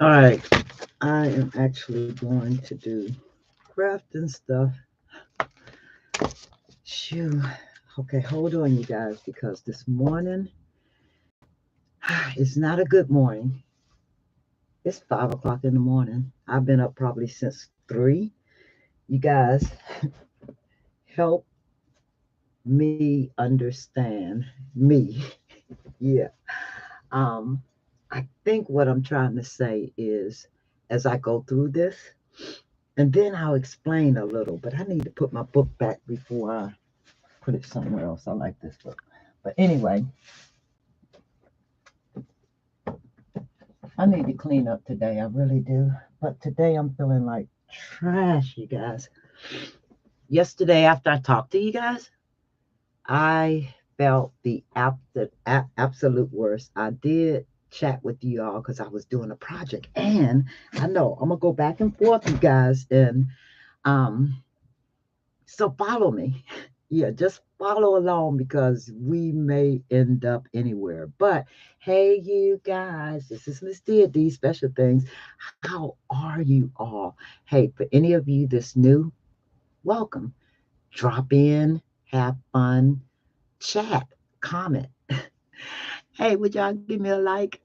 All right, I am actually going to do crafting stuff. Shoo. Okay, hold on, you guys, because this morning it's not a good morning. It's 5 o'clock in the morning. I've been up probably since 3. You guys help me understand me. Yeah. Um, I think what I'm trying to say is as I go through this, and then I'll explain a little, but I need to put my book back before I put it somewhere else. I like this book. But anyway, I need to clean up today. I really do. But today I'm feeling like trash, you guys. Yesterday, after I talked to you guys, I felt the absolute worst. I did chat with you all because I was doing a project. And I know I'm going to go back and forth, you guys. And um, so follow me. Yeah, just follow along because we may end up anywhere. But hey, you guys, this is Miss D, Special Things. How are you all? Hey, for any of you that's new, welcome. Drop in, have fun, chat, comment. Hey, would y'all give me a like?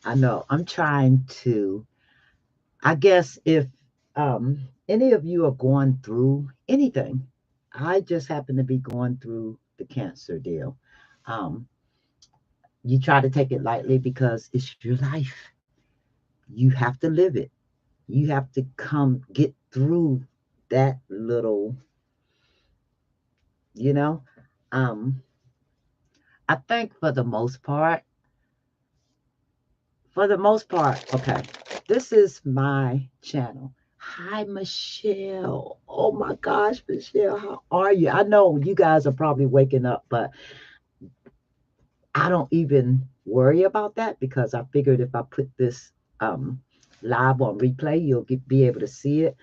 I know I'm trying to. I guess if any of you are going through anything, I just happen to be going through the cancer deal. Um, you try to take it lightly because it's your life. You have to live it. You have to come get through that little, you know. Um, I think for the most part, okay, this is my channel. Hi, Michelle. Oh my gosh, Michelle, how are you? I know you guys are probably waking up, but I don't even worry about that because I figured if I put this um, live on replay, be able to see it.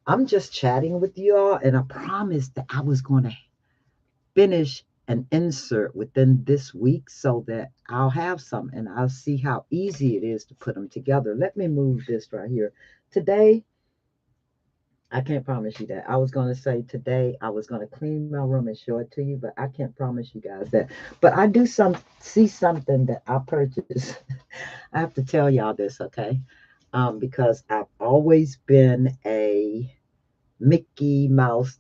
I'm just chatting with you all, and I promised that I was going to finish an insert within this week so that I'll have some and I'll see how easy it is to put them together. Let me move this right here. Today, I can't promise you that. I was going to say today I was going to clean my room and show it to you, but I can't promise you guys that. But I do see something that I purchased. I have to tell y'all this, okay? Because I've always been a Mickey Mouse,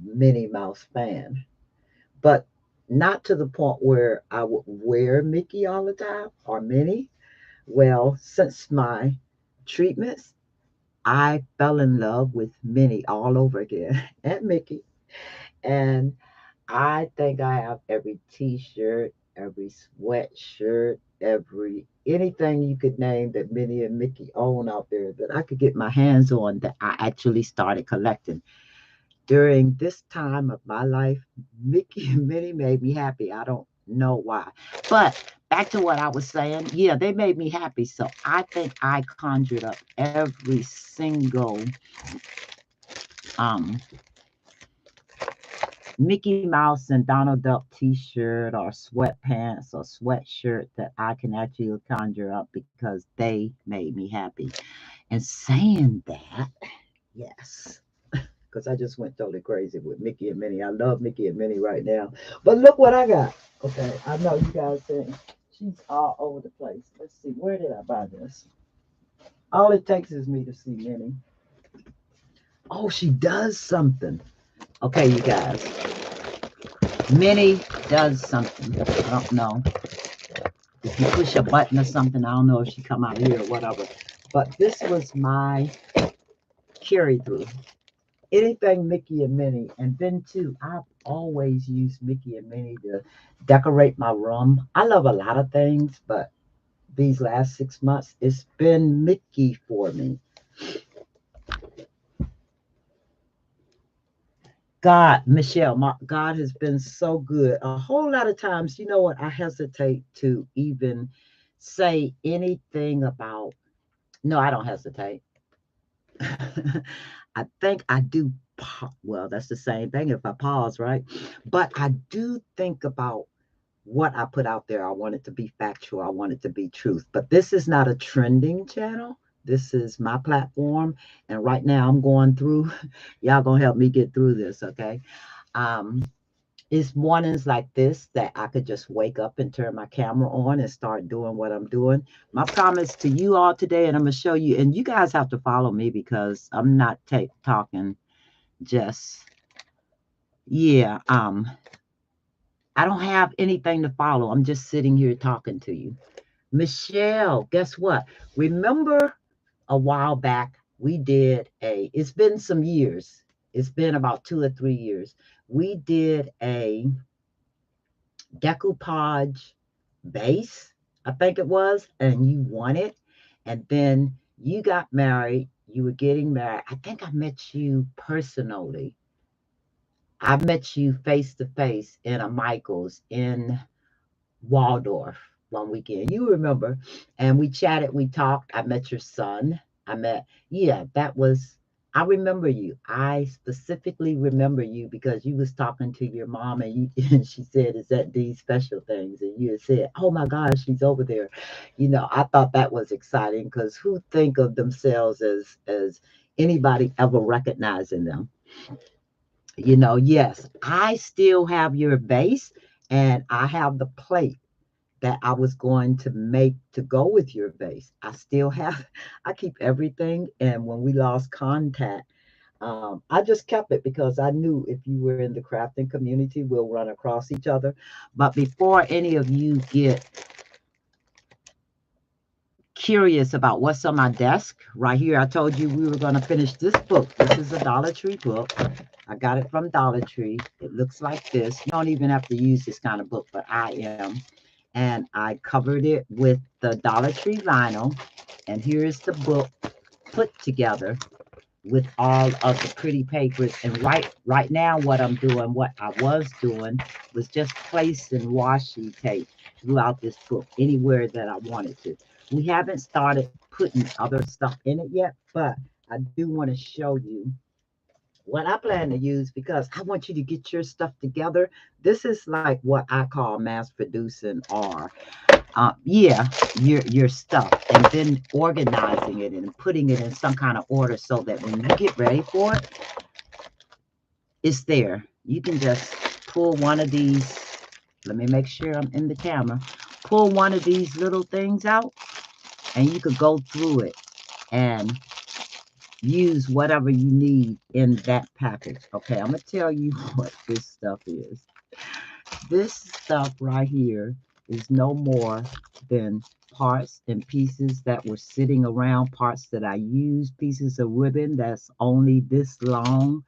Minnie Mouse fan, but not to the point where I would wear Mickey all the time or Minnie. Well, since my treatments, I fell in love with Minnie all over again and Mickey. And I think I have every t-shirt, every sweatshirt, every anything you could name that Minnie and Mickey own out there that I could get my hands on that I actually started collecting. During this time of my life, Mickey and Minnie made me happy. I don't know why. But back to what I was saying, yeah, they made me happy. So I think I conjured up every single um, Mickey Mouse and Donald Duck t-shirt or sweatpants or sweatshirt that I can actually conjure up because they made me happy. And saying that, yes, because I just went totally crazy with Mickey and Minnie. I love Mickey and Minnie right now. But look what I got. Okay, I know you guys saying she's all over the place. Let's see, where did I buy this? All it takes is me to see Minnie. Oh, she does something. Okay, you guys. Minnie does something. I don't know. If you push a button or something, I don't know if she come out here or whatever. But this was my carry through. Anything Mickey and Minnie. And then too, I've always used Mickey and Minnie to decorate my room. I love a lot of things, but these last 6 months, it's been Mickey for me. God, Michelle, my God has been so good. A whole lot of times, you know what? I hesitate to even say anything about. No, I don't hesitate. I think I do. Well, that's the same thing if I pause, right? But I do think about what I put out there, I want it to be factual. I want it to be truth. But this is not a trending channel. This is my platform. And right now I'm going through, y'all gonna help me get through this, okay? Um, it's mornings like this that I could just wake up and turn my camera on and start doing what I'm doing. My promise to you all today, and I'm gonna show you, and you guys have to follow me because I'm not talking just, yeah, I don't have anything to follow. I'm just sitting here talking to you. Michelle, guess what? Remember a while back we did it's been some years. It's been about 2 or 3 years. We did a decoupage base, I think it was, and you won it. And then you got married. You were getting married. I think I met you personally. I met you face to face in a Michael's in Waldorf one weekend. You remember? And we chatted, we talked. I met your son. Yeah, that was, I remember you. I specifically remember you because you was talking to your mom and and she said, is that these special things? And you had said, oh my gosh, she's over there. I thought that was exciting because who think of themselves as anybody ever recognizing them? Yes, I still have your base and I have the plate that I was going to make to go with your base. I still have, I keep everything. And when we lost contact, I just kept it because I knew if you were in the crafting community, we'll run across each other. But before any of you get curious about what's on my desk, right here, I told you we were going to finish this book. This is a Dollar Tree book. I got it from Dollar Tree. It looks like this. You don't even have to use this kind of book, but I am. And I covered it with the Dollar Tree vinyl. And here's the book put together with all of the pretty papers. And right now, what I was doing was just placing washi tape throughout this book anywhere that I wanted to. We haven't started putting other stuff in it yet, but I do want to show you what I plan to use because I want you to get your stuff together. This is like what I call mass producing or yeah, your stuff and then organizing it and putting it in some kind of order so that when you get ready for it, it's there. You can just pull one of these. Let me make sure I'm in the camera. Pull one of these little things out and you could go through it and use whatever you need in that package. Okay, I'm going to tell you what this stuff is. This stuff right here is no more than parts and pieces that were sitting around, parts that I used, pieces of ribbon that's only this long,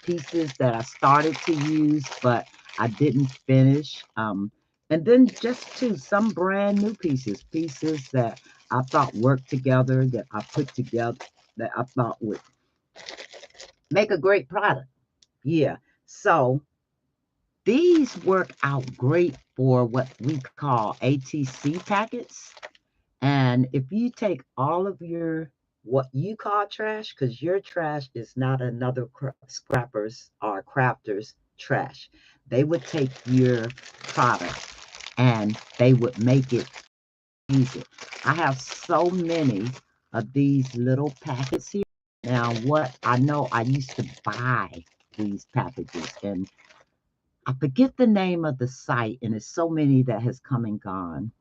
pieces that I started to use, but I didn't finish. And then just some brand new pieces that I thought worked together, that I put together, that I thought would make a great product. Yeah. So these work out great for what we call ATC packets. And if you take all of your what you call trash, because your trash is not another scrappers or crafters trash, they would take your product and they would make it use it. I have so many of these little packets here. Now, what I know, I used to buy these packages and I forget the name of the site, and it's so many that has come and gone.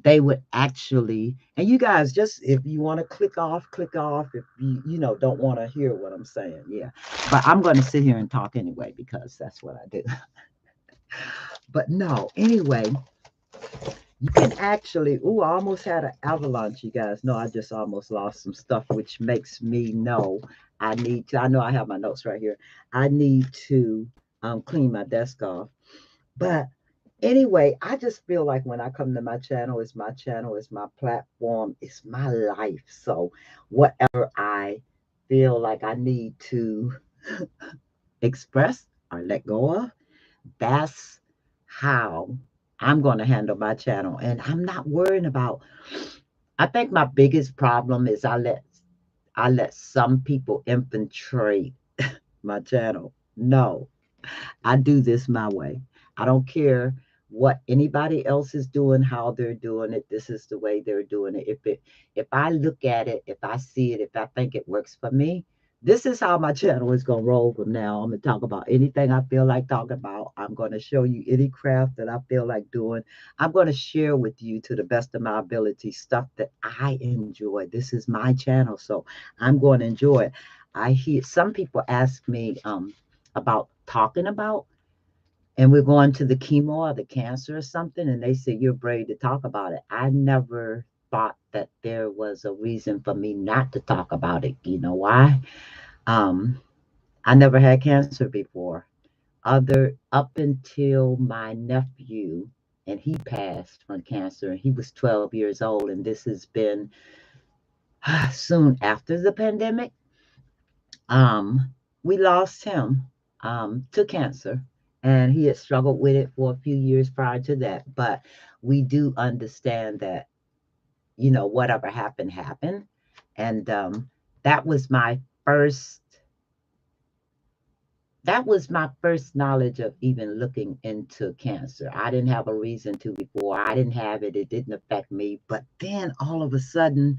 They would actually, and you guys, just if you want to click off, click off. If you don't want to hear what I'm saying, yeah. But I'm going to sit here and talk anyway because that's what I do. But no, anyway, you can actually. Ooh, I almost had an avalanche, you guys. No, I just almost lost some stuff, which makes me know I need to. I know I have my notes right here. I need to clean my desk off. But anyway, I just feel like when I come to my channel, it's my platform, it's my life. So whatever I feel like I need to express or let go of, that's how I'm going to handle my channel. And I'm not worrying about, I think my biggest problem is I let some people infiltrate my channel. No, I do this my way. I don't care what anybody else is doing, how they're doing it. This is the way they're doing it. If I look at it, if I see it, if I think it works for me, this is how my channel is gonna roll from now. I'm gonna talk about anything I feel like talking about. I'm gonna show you any craft that I feel like doing. I'm gonna share with you to the best of my ability stuff that I enjoy. This is my channel, so I'm going to enjoy it. I hear some people ask me about talking about, and we're going to the chemo or the cancer or something, and they say you're brave to talk about it. I never thought that there was a reason for me not to talk about it. You know why? Um, I never had cancer before, other up until my nephew, and he passed from cancer. He was 12 years old, and this has been soon after the pandemic. We lost him to cancer, and he had struggled with it for a few years prior to that. But we do understand that, whatever happened, happened. And that was my first. That was my first knowledge of even looking into cancer. I didn't have a reason to before. I didn't have it. It didn't affect me. But then all of a sudden,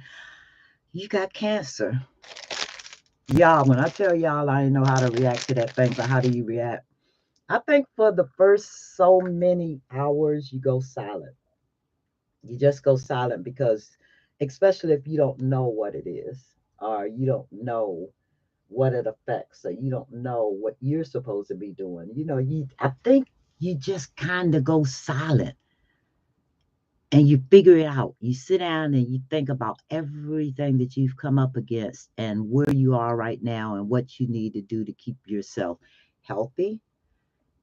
you got cancer. Y'all, when I tell y'all I didn't know how to react to that thing, but how do you react? I think for the first so many hours, you go silent. You just go silent because, especially if you don't know what it is, or you don't know what it affects, or you don't know what you're supposed to be doing. I think you just kind of go silent and you figure it out. You sit down and you think about everything that you've come up against and where you are right now and what you need to do to keep yourself healthy,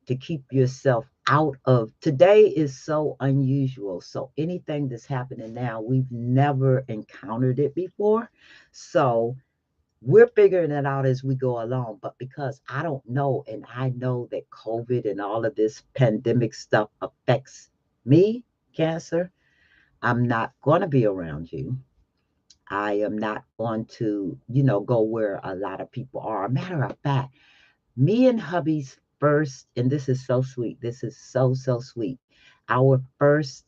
to keep yourself out of. Today is so unusual. So anything that's happening now, we've never encountered it before. So we're figuring it out as we go along. But because I don't know, and I know that COVID and all of this pandemic stuff affects me, cancer, I'm not going to be around you. I am not going to, go where a lot of people are. Matter of fact, me and hubby's first, and this is so sweet. This is so, so sweet. Our first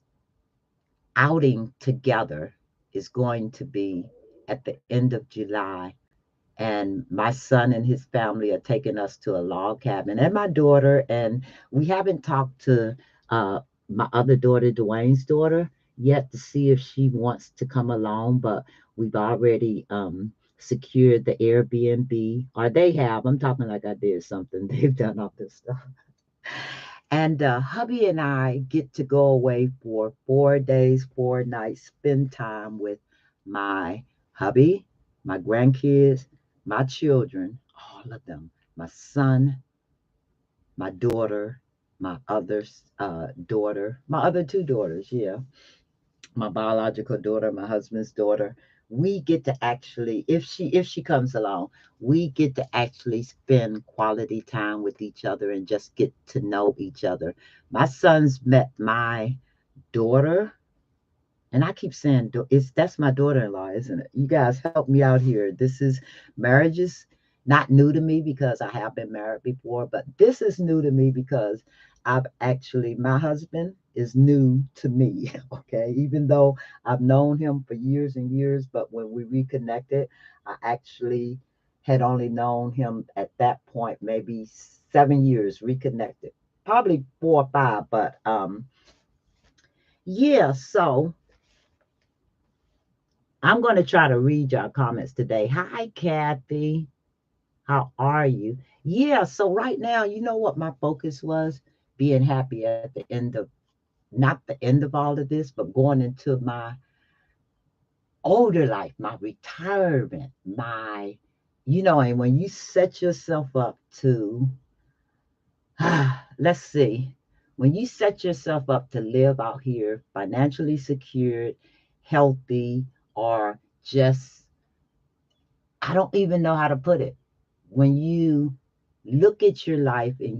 outing together is going to be at the end of July. And my son and his family are taking us to a log cabin, and my daughter. And we haven't talked to my other daughter, Dwayne's daughter, yet to see if she wants to come along. But we've already secured the Airbnb, or they have. I'm talking like I did something. They've done all this stuff. And hubby and I get to go away for 4 days, 4 nights, spend time with my hubby, my grandkids, my children, all of them, my son, my daughter, my other daughter, my other two daughters, yeah, my biological daughter, my husband's daughter. We get to actually, if she comes along, we get to actually spend quality time with each other and just get to know each other. My son's met my daughter, and I keep saying it's that's my daughter-in-law, isn't it? You guys help me out here. This is marriage is not new to me because I have been married before, but this is new to me because I've actually my husband is new to me. Okay, even though I've known him for years and years, but when we reconnected, I actually had only known him at that point maybe 7 years reconnected, probably 4 or 5, but yeah. So I'm going to try to read your comments today. Hi, Kathy. How are you? Yeah, so right now, you know what my focus was? Being happy at the end of, not the end of all of this, but going into my older life, my retirement, and when you set yourself up to, let's see, when you set yourself up to live out here financially secured, healthy, or just I don't even know how to put it. When you look at your life and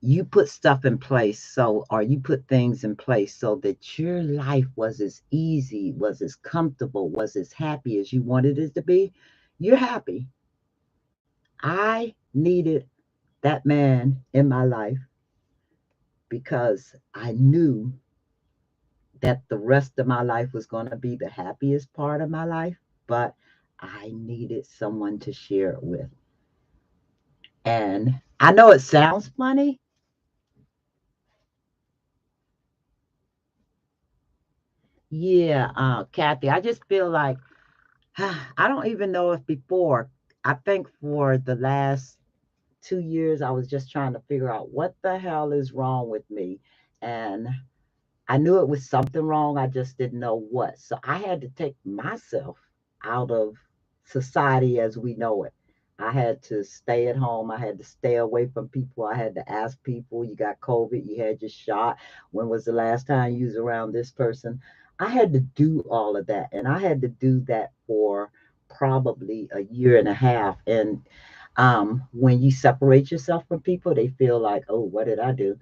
you put stuff in place, or you put things in place so that your life was as easy, was as comfortable, was as happy as you wanted it to be, you're happy. I needed that man in my life because I knew that the rest of my life was going to be the happiest part of my life, but I needed someone to share it with. And I know it sounds funny. Yeah, Kathy, I just feel like I don't even know if before, I think for the last 2 years, I was just trying to figure out what the hell is wrong with me. And I knew it was something wrong. I just didn't know what. So I had to take myself out of society as we know it. I had to stay at home. I had to stay away from people. I had to ask people, you got COVID, you had your shot. When was the last time you was around this person? I had to do all of that. And I had to do that for probably a year and a half. And when you separate yourself from people, they feel like, oh, what did I do?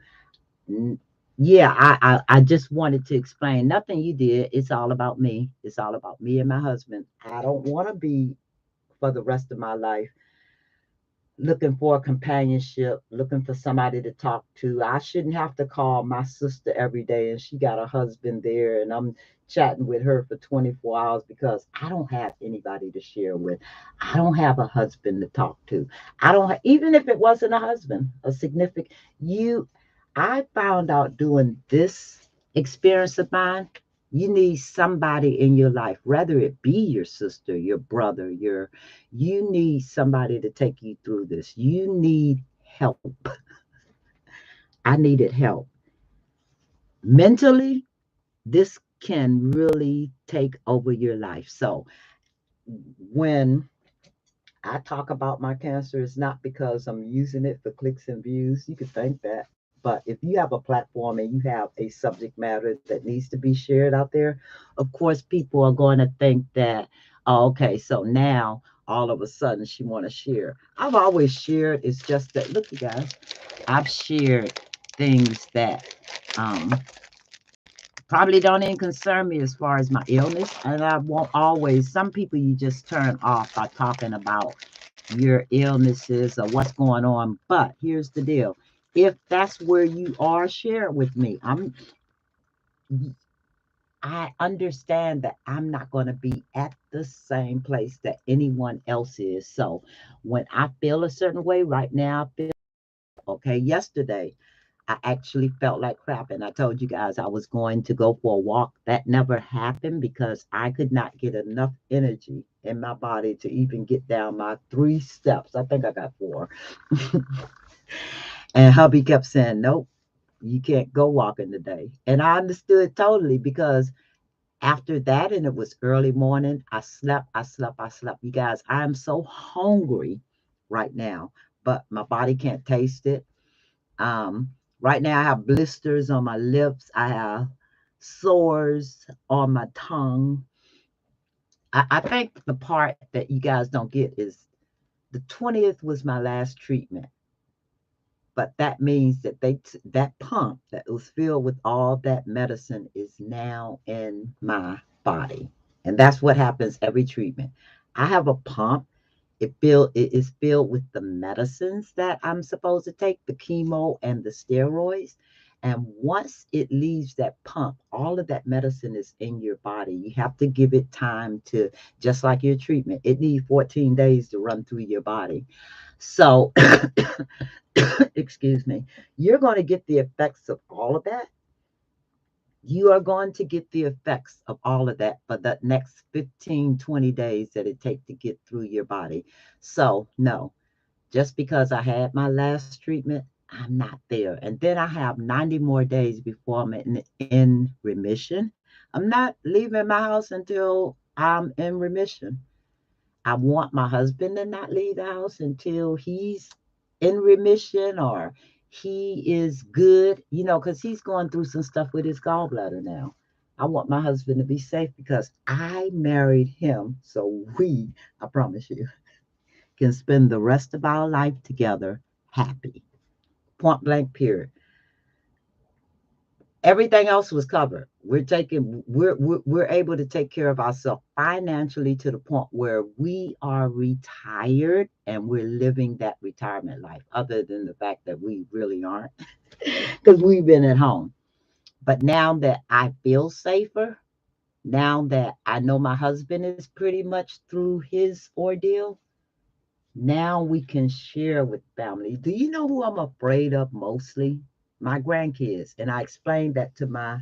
N- Yeah, I just wanted to explain. Nothing you did. It's all about me. It's all about me and my husband. I don't want to be for the rest of my life looking for companionship, looking for somebody to talk to. I shouldn't have to call my sister every day and she got a husband there and I'm chatting with her for 24 hours because I don't have anybody to share with. I don't have a husband to talk to. I don't even if it wasn't a husband, a significant you I found out doing this experience of mine, you need somebody in your life, whether it be your sister, your brother, you need somebody to take you through this. You need help. I needed help. Mentally, this can really take over your life. So when I talk about my cancer, it's not because I'm using it for clicks and views. You could think that. But if you have a platform and you have a subject matter that needs to be shared out there, of course, people are going to think that, oh, okay, so now all of a sudden she want to share. I've always shared. It's just that, look, you guys, I've shared things that probably don't even concern me as far as my illness. And I won't always, some people you just turn off by talking about your illnesses or what's going on. But here's the deal. If that's where you are, share it with me. I understand that I'm not going to be at the same place that anyone else is. So when I feel a certain way right now, I feel okay. Yesterday, I actually felt like crap. And I told you guys I was going to go for a walk. That never happened because I could not get enough energy in my body to even get down my 3 steps. I think I got 4. And hubby kept saying, nope, you can't go walking today. And I understood totally because after that, and it was early morning, I slept. You guys, I am so hungry right now, but my body can't taste it. Um, right now, I have blisters on my lips. I have sores on my tongue. I think the part that you guys don't get is the 20th was my last treatment. But that means that that pump that was filled with all that medicine is now in my body. And that's what happens every treatment. I have a pump. It is filled with the medicines that I'm supposed to take, the chemo and the steroids. And once it leaves that pump, all of that medicine is in your body. You have to give it time to, just like your treatment, it needs 14 days to run through your body. So, excuse me, you're going to get the effects of all of that. You are going to get the effects of all of that for the next 15, 20 days that it takes to get through your body. So, no, just because I had my last treatment, I'm not there. And then I have 90 more days before I'm in remission. I'm not leaving my house until I'm in remission. I want my husband to not leave the house until he's in remission or he is good, because he's going through some stuff with his gallbladder now. I want my husband to be safe because I married him. So I promise you, can spend the rest of our life together happy. Point blank, period. Everything else was covered. We're able to take care of ourselves financially to the point where we are retired and we're living that retirement life, other than the fact that we really aren't because we've been at home. But now that I feel safer, now that I know my husband is pretty much through his ordeal, now we can share with family. Do you know who I'm afraid of mostly? My grandkids. And I explained that to my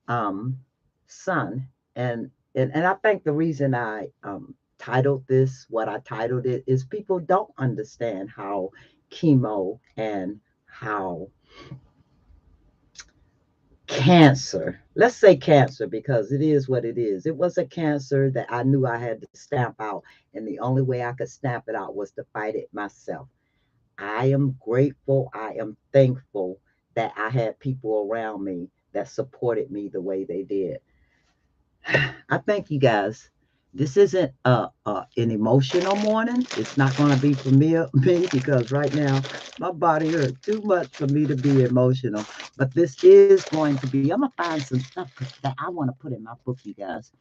um, son. And I think the reason I titled this what I titled it is people don't understand how chemo and how cancer, let's say cancer because it is what it is. It was a cancer that I knew I had to stamp out, and the only way I could stamp it out was to fight it myself. I am grateful, I am thankful that I had people around me that supported me the way they did. I thank you guys. This isn't an emotional morning. It's not going to be for me because right now my body hurts too much for me to be emotional. But this is going to be. I'm gonna find some stuff that I want to put in my book, you guys,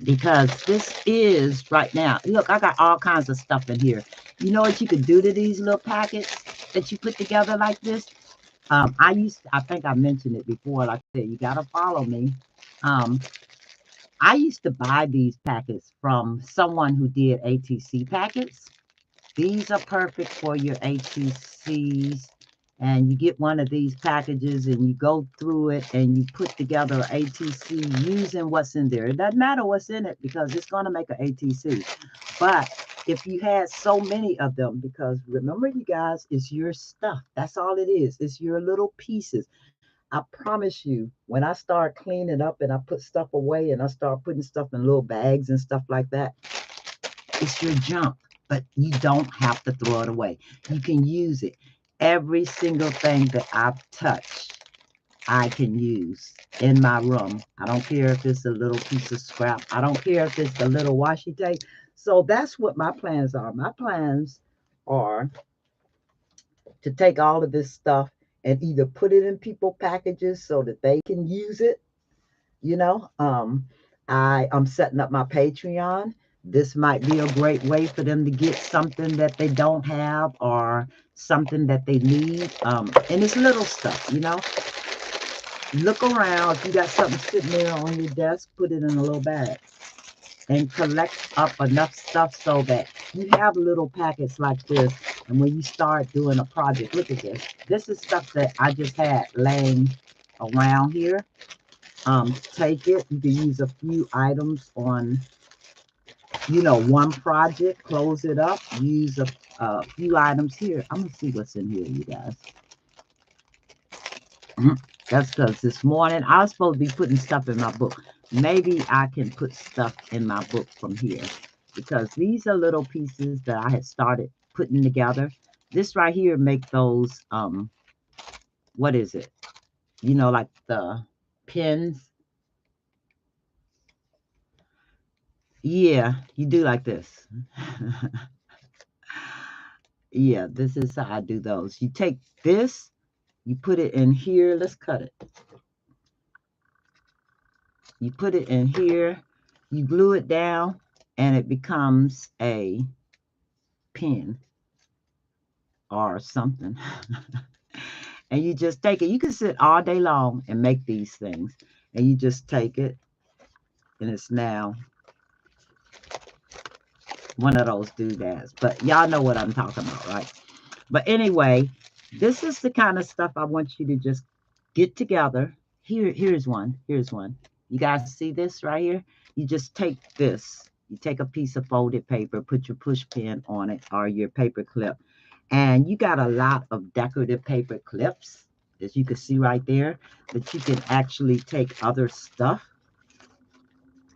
because this is right now. Look, I got all kinds of stuff in here. You know what you could do to these little packets that you put together like this? I think I mentioned it before. Like I said, you gotta follow me. Um, I used to buy these packets from someone who did ATC packets. These are perfect for your ATCs. And you get one of these packages and you go through it and you put together an ATC using what's in there. It doesn't matter what's in it because it's going to make an ATC. But if you had so many of them, because remember, you guys, it's your stuff. That's all it is. It's your little pieces. I promise you, when I start cleaning up and I put stuff away and I start putting stuff in little bags and stuff like that, it's your junk, but you don't have to throw it away. You can use it. Every single thing that I've touched, I can use in my room. I don't care if it's a little piece of scrap. I don't care if it's a little washi tape. So that's what my plans are. My plans are to take all of this stuff and either put it in people packages so that they can use it. you know um I'm setting up my Patreon. This might be a great way for them to get something that they don't have or something that they need. And it's little stuff. Look around. If you got something sitting there on your desk, put it in a little bag and collect up enough stuff so that you have little packets like this. And when you start doing a project, look at this. This is stuff that I just had laying around here. Take it. You can use a few items on, one project, close it up, use a few items here. I'm gonna see what's in here, you guys. That's because this morning I was supposed to be putting stuff in my book. Maybe I can put stuff in my book from here because these are little pieces that I had started putting together. This right here make those, what is it? Like the pins. Yeah, you do like this. Yeah, this is how I do those. You take this, you put it in here. Let's cut it. You put it in here, you glue it down, and it becomes a pin or something. And you just take it. You can sit all day long and make these things. And you just take it, and it's now one of those doodads. But y'all know what I'm talking about, right? But anyway, this is the kind of stuff I want you to just get together. Here's one. Here's one. You guys see this right here? You just take this. You take a piece of folded paper, put your push pin on it or your paper clip. And you got a lot of decorative paper clips, as you can see right there. But you can actually take other stuff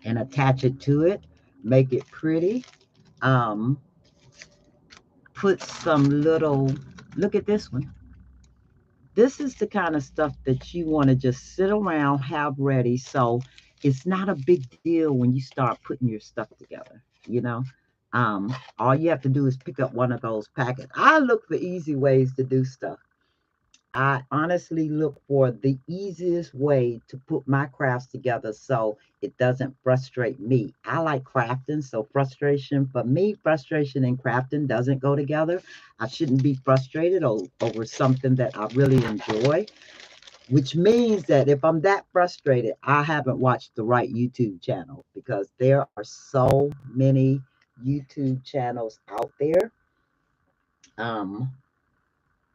and attach it to it, make it pretty. Um, put some little, look at this one. This is the kind of stuff that you want to just sit around, have ready. So it's not a big deal when you start putting your stuff together, you know. All you have to do is pick up one of those packets. I look for easy ways to do stuff. I honestly look for the easiest way to put my crafts together so it doesn't frustrate me. I like crafting, so frustration and crafting doesn't go together. I shouldn't be frustrated over something that I really enjoy, which means that if I'm that frustrated, I haven't watched the right YouTube channel, because there are so many YouTube channels out there. Um,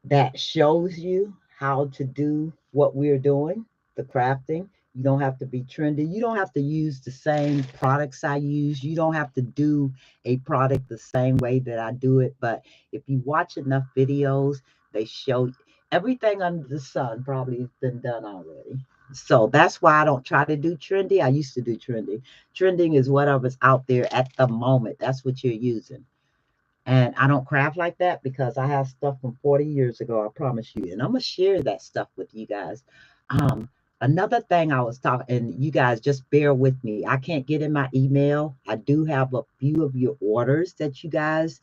that shows you how to do what we're doing, the crafting. You don't have to be trendy. You don't have to use the same products I use. You don't have to do a product the same way that I do it. But if you watch enough videos, they show everything under the sun probably has been done already. So that's why I don't try to do trendy. I used to do trendy. Trending is whatever's out there at the moment. That's what you're using. And I don't craft like that because I have stuff from 40 years ago, I promise you. And I'm going to share that stuff with you guys. Um, Another thing I was talking, and you guys just bear with me. I can't get in my email. I do have a few of your orders that you guys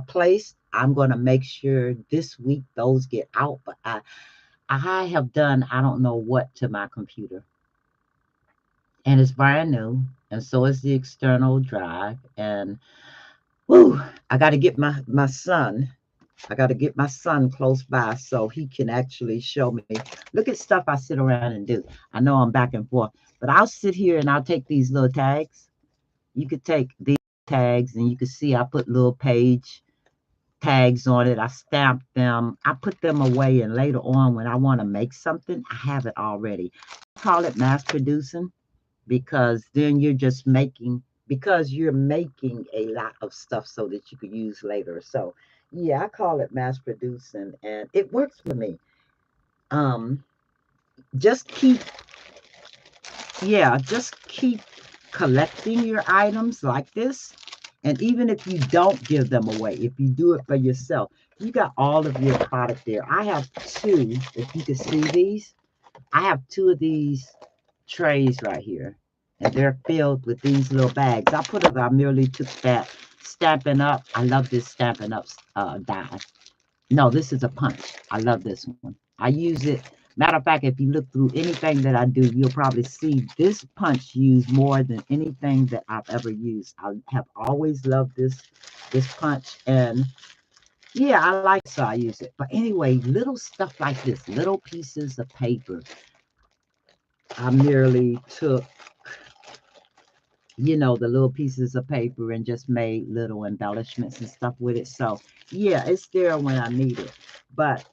placed. I'm going to make sure this week those get out. But I have done, I don't know what to my computer. And it's brand new. And so is the external drive. And whoo, I got to get my son. I got to get my son close by so he can actually show me. Look at stuff I sit around and do. I know I'm back and forth, but I'll sit here and I'll take these little tags. You could take these tags and you can see I put little page tags on it. I stamp them. I put them away, and later on when I want to make something, I have it already. I call it mass producing, because then you're just making, because you're making a lot of stuff so that you could use later. So yeah, I call it mass producing, and it works for me. um just keep, yeah, just keep collecting your items like this. And even if you don't give them away, if you do it for yourself, you got all of your product there. I have two, if you can see these, I have two of these trays right here, and they're filled with these little bags. I merely took that Stampin' Up. I love this Stampin' Up die. No, this is a punch. I love this one. I use it. Matter of fact, if you look through anything that I do, you'll probably see this punch used more than anything that I've ever used. I have always loved this punch, and yeah, I like it, so I use it. But anyway, little stuff like this, little pieces of paper. I merely took, the little pieces of paper and just made little embellishments and stuff with it. So yeah, it's there when I need it. But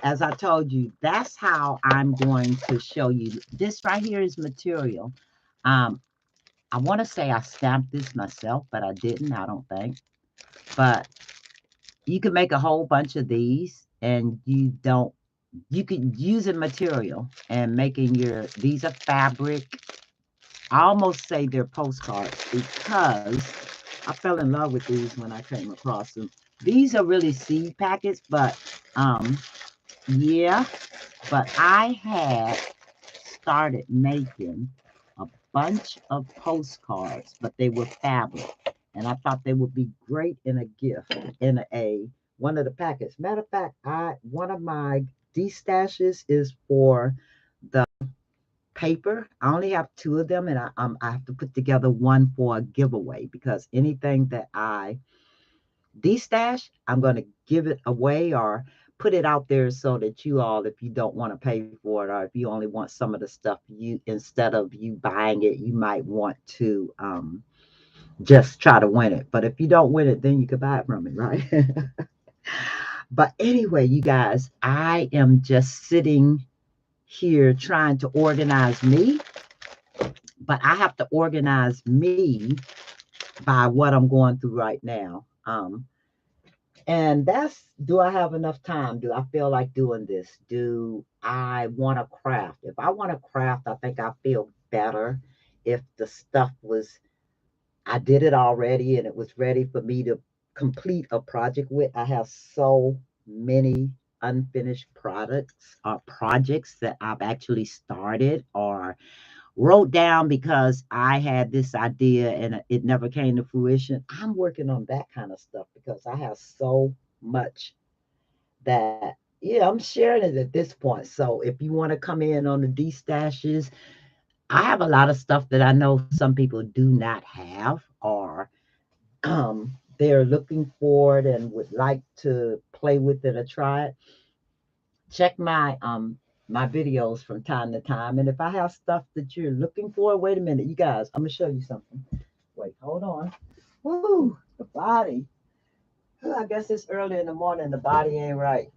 as I told you, that's how I'm going to show you. This right here is material. Um, I want to say I stamped this myself, but I didn't, I don't think. But you can make a whole bunch of these, and you could use a material and making these are fabric. I almost say they're postcards because I fell in love with these when I came across them. These are really seed packets, but yeah, but I had started making a bunch of postcards, but they were fabric, and I thought they would be great in a gift in a one of the packets. Matter of fact, one of my destashes is for the paper. I only have two of them, and I have to put together one for a giveaway, because anything that I destash, I'm going to give it away or put it out there so that you all, if you don't want to pay for it, or if you only want some of the stuff, you, instead of you buying it, you might want to just try to win it. But if you don't win it, then you can buy it from me, right? But anyway, you guys, I am just sitting here trying to organize me, but I have to organize me by what I'm going through right now. And that's, do I have enough time? Do I feel like doing this? Do I want to craft? If I want to craft, I think I feel better if the stuff was, I did it already and it was ready for me to complete a project with. I have so many unfinished products or projects that I've actually started or wrote down because I had this idea and it never came to fruition. I'm working on that kind of stuff because I have so much that, yeah, I'm sharing it at this point. So if you want to come in on the D stashes, I have a lot of stuff that I know some people do not have, or they're looking for it and would like to play with it or try it. Check my videos from time to time. And if I have stuff that you're looking for, wait a minute, you guys, I'm gonna show you something. Wait, hold on. Woo, the body. I guess it's early in the morning. The body ain't right.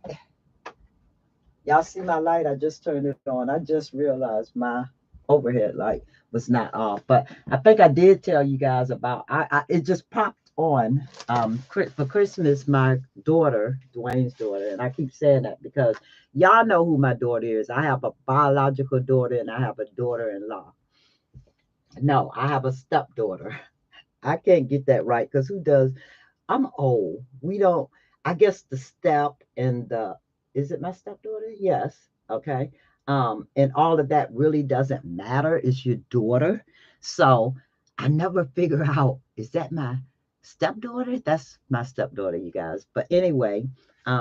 Y'all see my light? I just turned it on. I just realized my overhead light was not off. But I think I did tell you guys about I it just popped on for Christmas. My daughter, Dwayne's daughter, and I keep saying that because y'all know who my daughter is. I have a biological daughter and I have a daughter-in-law. No, I have a stepdaughter. I can't get that right because who does? I'm old. We don't, I guess the step and the, is it my stepdaughter? Yes. Okay. And all of that really doesn't matter. It's your daughter. So I never figure out, is that my stepdaughter? That's my stepdaughter, you guys. But anyway,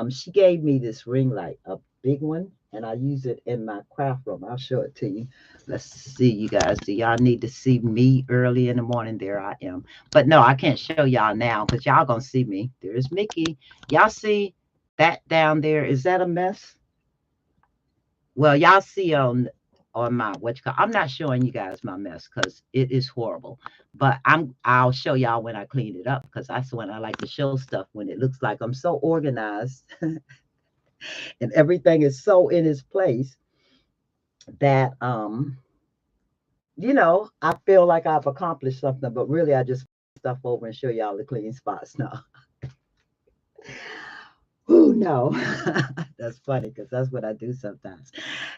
she gave me this ring light, a big one, and I use it in my craft room. I'll show it to you. Let's see, you guys. Do y'all need to see me early in the morning? There I am. But no, I can't show y'all now because y'all gonna see me. There's Mickey. Y'all see that down there? Is that a mess? Well, y'all see on my what you call. I'm not showing you guys my mess because it is horrible. But I'll show y'all when I clean it up because that's when I like to show stuff when it looks like I'm so organized and everything is so in its place that I feel like I've accomplished something, but really I just stuff over and show y'all the clean spots now. Oh no, that's funny because that's what I do sometimes.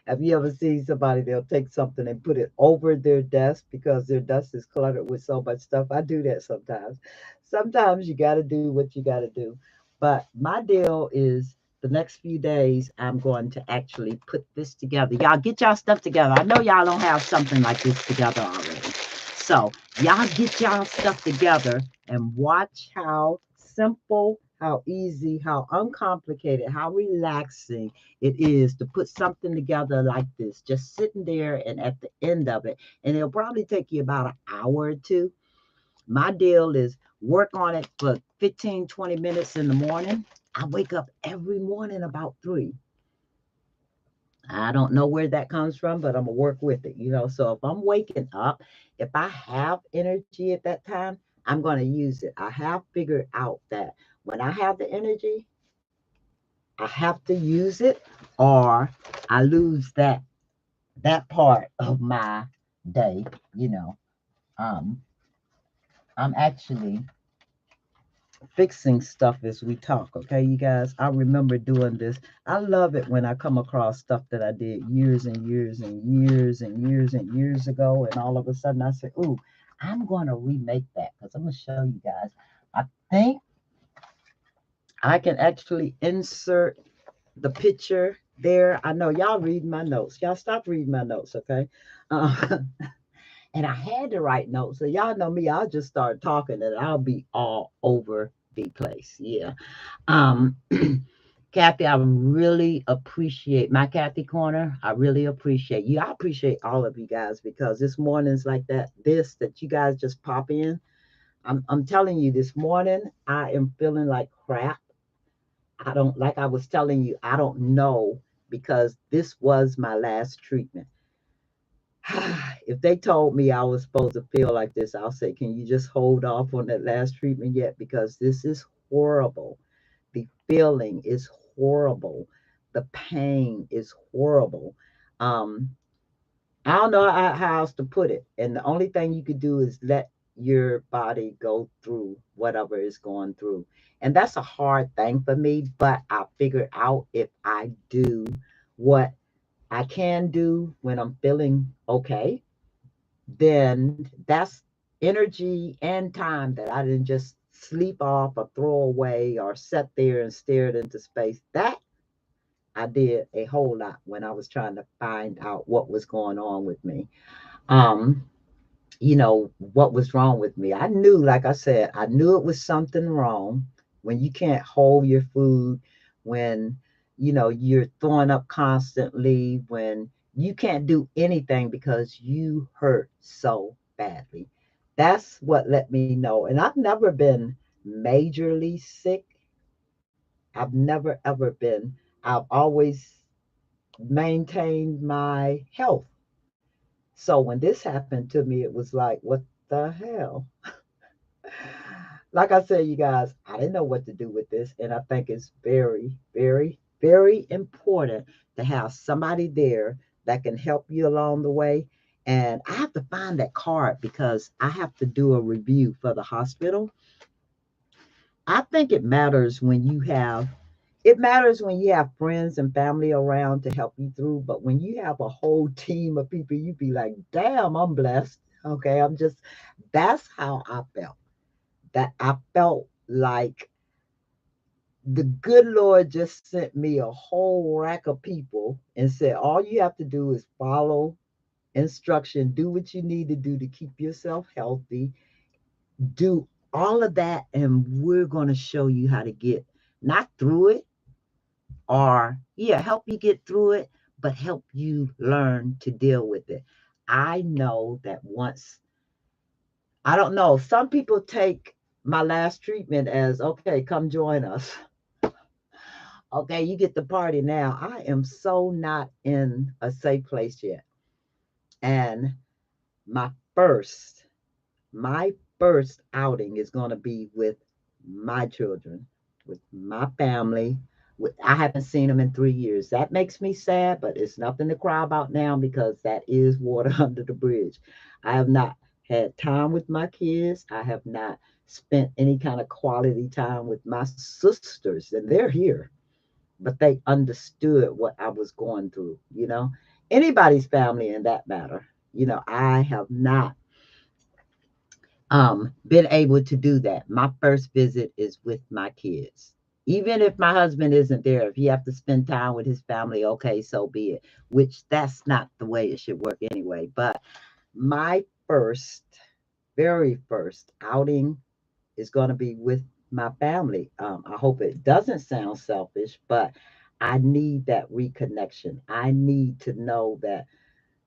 Have you ever seen somebody, they'll take something and put it over their desk because their desk is cluttered with so much stuff? I do that sometimes. Sometimes you got to do what you got to do. But my deal is the next few days, I'm going to actually put this together. Y'all get y'all stuff together. I know y'all don't have something like this together already. So y'all get y'all stuff together and watch how simple, how easy, how uncomplicated, how relaxing it is to put something together like this, just sitting there and at the end of it. And it'll probably take you about an hour or two. My deal is work on it for 15, 20 minutes in the morning. I wake up every morning about 3. I don't know where that comes from, but I'm gonna work with it. So if I'm waking up, if I have energy at that time, I'm gonna use it. I have figured out that when I have the energy, I have to use it or I lose that part of my day, you know. Um, I'm actually fixing stuff as we talk, okay, you guys? I remember doing this. I love it when I come across stuff that I did years and years and years and years and years ago, and all of a sudden I say, ooh, I'm going to remake that because I'm going to show you guys. I think I can actually insert the picture there. I know y'all read my notes. Y'all stop reading my notes, okay? Uh, and I had to write notes. So y'all know me, I'll just start talking and I'll be all over the place. Yeah. Um, Kathy, I really appreciate my Kathy Corner. I really appreciate you. I appreciate all of you guys because this morning's like that you guys just pop in. I'm telling you, this morning I am feeling like crap. I don't, like I was telling you, I don't know because this was my last treatment. If they told me I was supposed to feel like this, I'll say, can you just hold off on that last treatment yet? Because this is horrible. The feeling is horrible. The pain is horrible. Um, I don't know how else to put it. And the only thing you could do is let your body go through whatever is going through. And that's a hard thing for me, but I figured out if I do what I can do when I'm feeling okay, then that's energy and time that I didn't just sleep off or throw away or sat there and stared into space. That I did a whole lot when I was trying to find out what was going on with me. Um, what was wrong with me. I knew, like I said, I knew it was something wrong when you can't hold your food, when You're throwing up constantly when you can't do anything because you hurt so badly. That's what let me know. And I've never been majorly sick. I've never ever been. I've always maintained my health. So when this happened to me, it was like, what the hell? Like I said, you guys, I didn't know what to do with this. And I think it's very, very, very important to have somebody there that can help you along the way. And I have to find that card because I have to do a review for the hospital. I think it matters when you have friends and family around to help you through, but when you have a whole team of people, you be like, damn, I'm blessed. Okay, that's how I felt. That I felt like the good Lord just sent me a whole rack of people and said, all you have to do is follow instruction, do what you need to do to keep yourself healthy, do all of that, and we're going to show you how to get not through it, or yeah, help you get through it, but help you learn to deal with it. I know that once, I don't know, some people take my last treatment as, okay, come join us. Okay, you get the party now. I am so not in a safe place yet. And my first, my first outing is going to be with my children, with my family. I haven't seen them in 3 years. That makes me sad, but it's nothing to cry about now because that is water under the bridge. I have not had time with my kids. I have not spent any kind of quality time with my sisters, and they're here, but they understood what I was going through. Anybody's family in that matter. I have not been able to do that. My first visit is with my kids. Even if my husband isn't there, if he have to spend time with his family, okay, so be it. Which that's not the way it should work anyway. But my first, very first outing is going to be with my family. I hope it doesn't sound selfish, but I need that reconnection. I need to know that,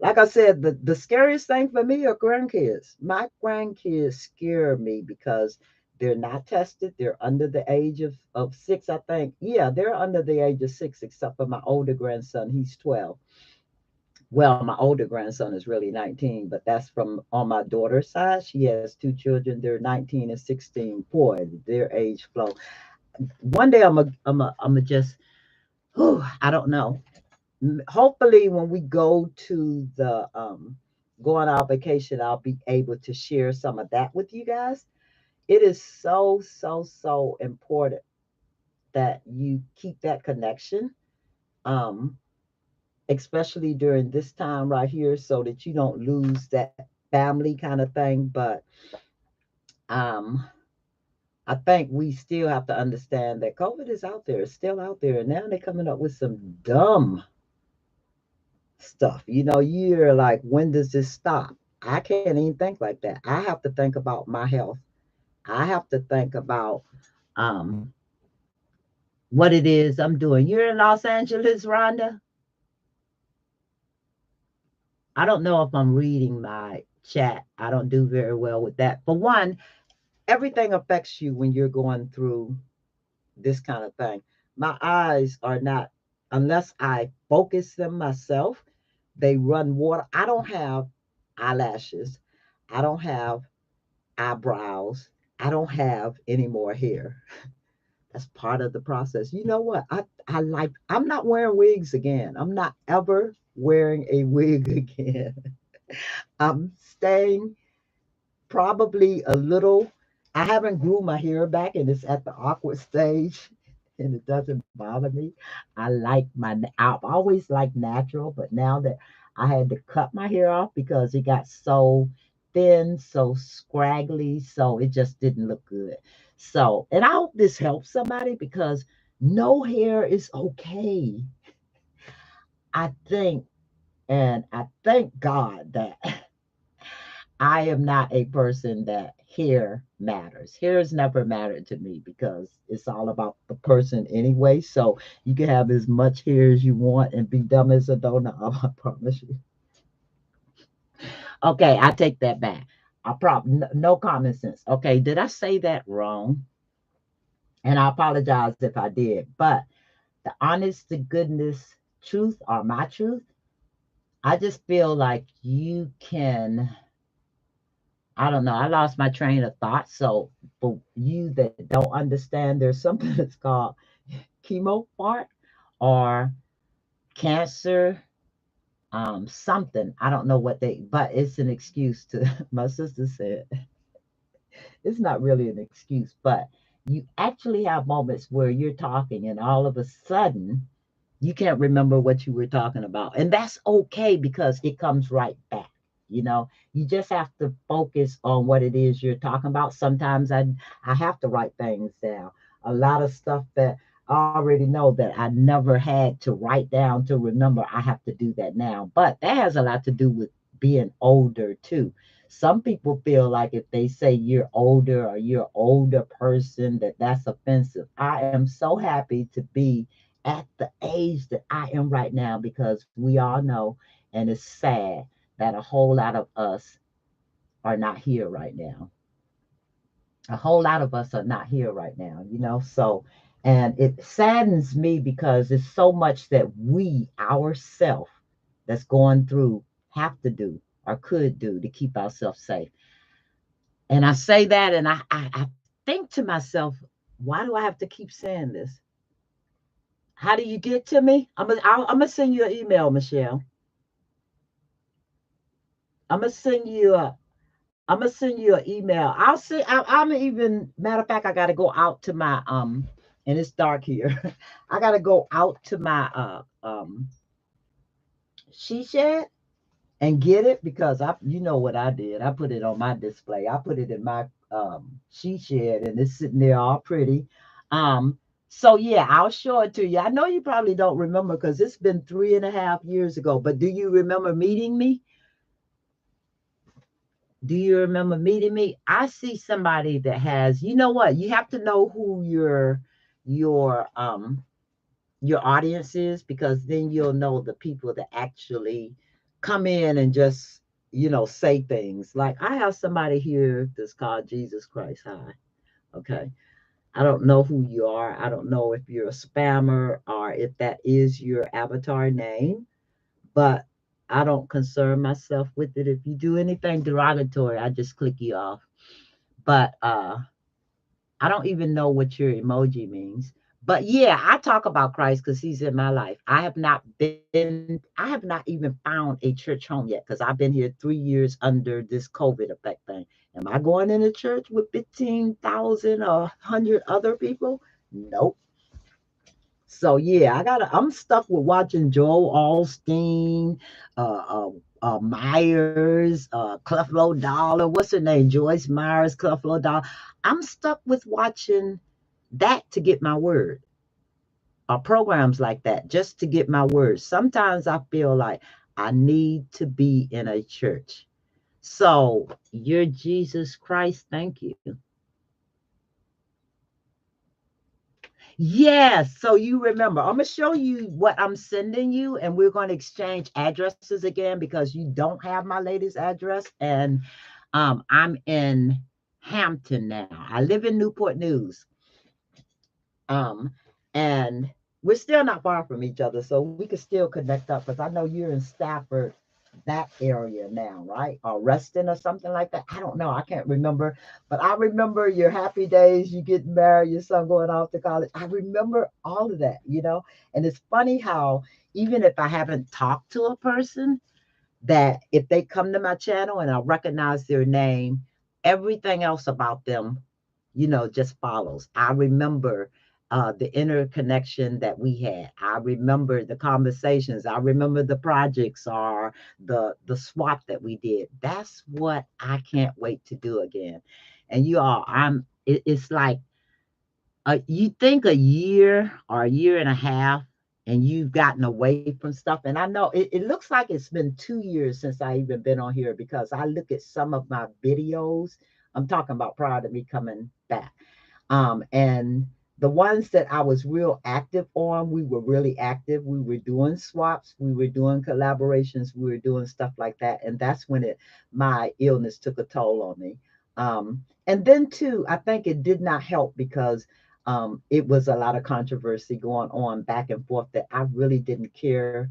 like I said, the scariest thing for me are grandkids. My grandkids scare me because they're not tested. They're under the age of 6, I think. Yeah, they're under the age of 6, except for my older grandson. He's 12. Well, my older grandson is really 19, but that's from on my daughter's side. She has two children. They're 19 and 16. Boy, their age flow. One day I'm a just, whew, I don't know. Hopefully when we go to the go on our vacation, I'll be able to share some of that with you guys. It is so, so, so important that you keep that connection. Um, Especially during this time right here, so that you don't lose that family kind of thing. But um, I think we still have to understand that COVID is out there, it's still out there, and now they're coming up with some dumb stuff. You're like, when does this stop? I can't even think like that. I have to think about my health. I have to think about um, what it is I'm doing. You're in Los Angeles, Rhonda? I don't know if I'm reading my chat. I don't do very well with that. For one, everything affects you when you're going through this kind of thing. My eyes are not, unless I focus them myself, they run water. I don't have eyelashes. I don't have eyebrows. I don't have any more hair. That's part of the process. You know what? I'm not wearing wigs again. I'm not ever wearing a wig again. I'm staying probably a little. I haven't grew my hair back and it's at the awkward stage and it doesn't bother me. I've always liked natural, but now that I had to cut my hair off because it got so thin, so scraggly, so it just didn't look good. So, and I hope this helps somebody because no hair is okay. I think, and I thank God that I am not a person that hair matters. Hair has never mattered to me because it's all about the person anyway. So you can have as much hair as you want and be dumb as a donut. I promise you. Okay, I take that back. No common sense. Okay, did I say that wrong? And I apologize if I did. But the honest to goodness truth or my truth, I just feel like you can. I don't know. I lost my train of thought. So for you that don't understand, there's something that's called chemo part or cancer, something. I don't know what but it's an excuse to, my sister said, it's not really an excuse, but you actually have moments where you're talking and all of a sudden you can't remember what you were talking about. And that's okay because it comes right back. You just have to focus on what it is you're talking about. Sometimes I have to write things down. A lot of stuff that I already know that I never had to write down to remember, I have to do that now. But that has a lot to do with being older too. Some people feel like if they say you're older or you're an older person, that's offensive. I am so happy to be at the age that I am right now because we all know, and it's sad that a whole lot of us are not here right now. A whole lot of us are not here right now. So, and it saddens me because it's so much that we ourselves that's going through have to do or could do to keep ourselves safe. And I say that and I think to myself, why do I have to keep saying this? How do you get to me? I'm gonna send you an email, Michelle. I'm gonna send you a I'm gonna send you an email. I'm even matter of fact, I gotta go out to my and it's dark here. I gotta go out to my she shed and get it because you know what I did. I put it on my display. I put it in my she shed and it's sitting there all pretty. Um so yeah, I'll show it to you. I know you probably don't remember because it's been 3.5 years ago, but do you remember meeting me? Do you remember meeting me? I see somebody that has, you know what? You have to know who your your audience is because then you'll know the people that actually come in and just, say things. Like I have somebody here that's called Jesus Christ. Hi. Okay. I don't know who you are. I don't know if you're a spammer or if that is your avatar name, but I don't concern myself with it. If you do anything derogatory, I just click you off. But I don't even know what your emoji means. But yeah, I talk about Christ because he's in my life. I have not even found a church home yet because I've been here 3 years under this COVID effect thing. Am I going in a church with 15,000 or 100 other people? Nope. So yeah, I'm stuck with watching Joel Alstein, Myers, Creflo Dollar. What's her name? Joyce Myers, Creflo Dollar. I'm stuck with watching that to get my word, or programs like that just to get my word. Sometimes I feel like I need to be in a church. So you're Jesus Christ. Thank you. Yes. So you remember, I'm going to show you what I'm sending you, and we're going to exchange addresses again because you don't have my latest address. And I'm in Hampton now. I live in Newport News. Um, and we're still not far from each other, so we could still connect up because I know you're in Stafford, that area now, right? Or Reston or something like that. I don't know. I can't remember, but I remember your happy days, you getting married, your son going off to college. I remember all of that. And it's funny how even if I haven't talked to a person, that if they come to my channel and I recognize their name, everything else about them, just follows. I remember the interconnection that we had. I remember the conversations. I remember the projects or the swap that we did. That's what I can't wait to do again. And you all, it's like you think a year or a year and a half. and you've gotten away from stuff. And I know it looks like it's been 2 years since I even been on here, because I look at some of my videos. I'm talking about prior to me coming back. And the ones that I was real active on, we were really active. We were doing swaps, we were doing collaborations, we were doing stuff like that. And that's when my illness took a toll on me. And then too, I think it did not help because it was a lot of controversy going on back and forth that I really didn't care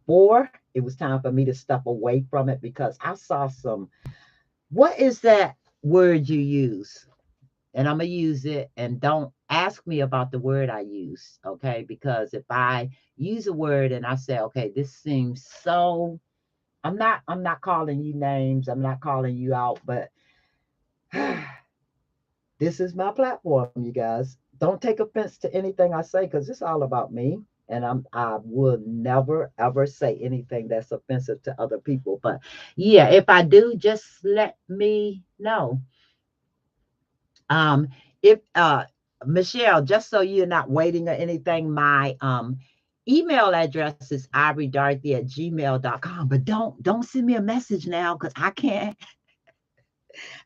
for. It was time for me to step away from it because I saw some, what is that word you use? And I'm gonna use it, and don't ask me about the word I use, okay? Because if I use a word and I say, okay, this seems so, I'm not calling you names, I'm not calling you out, but this is my platform, you guys. Don't take offense to anything I say because it's all about me. And I will never ever say anything that's offensive to other people. But yeah, if I do, just let me know. Um, if Michelle, just so you're not waiting or anything, my email address is ivorydorothy@gmail.com. But don't send me a message now because I can't.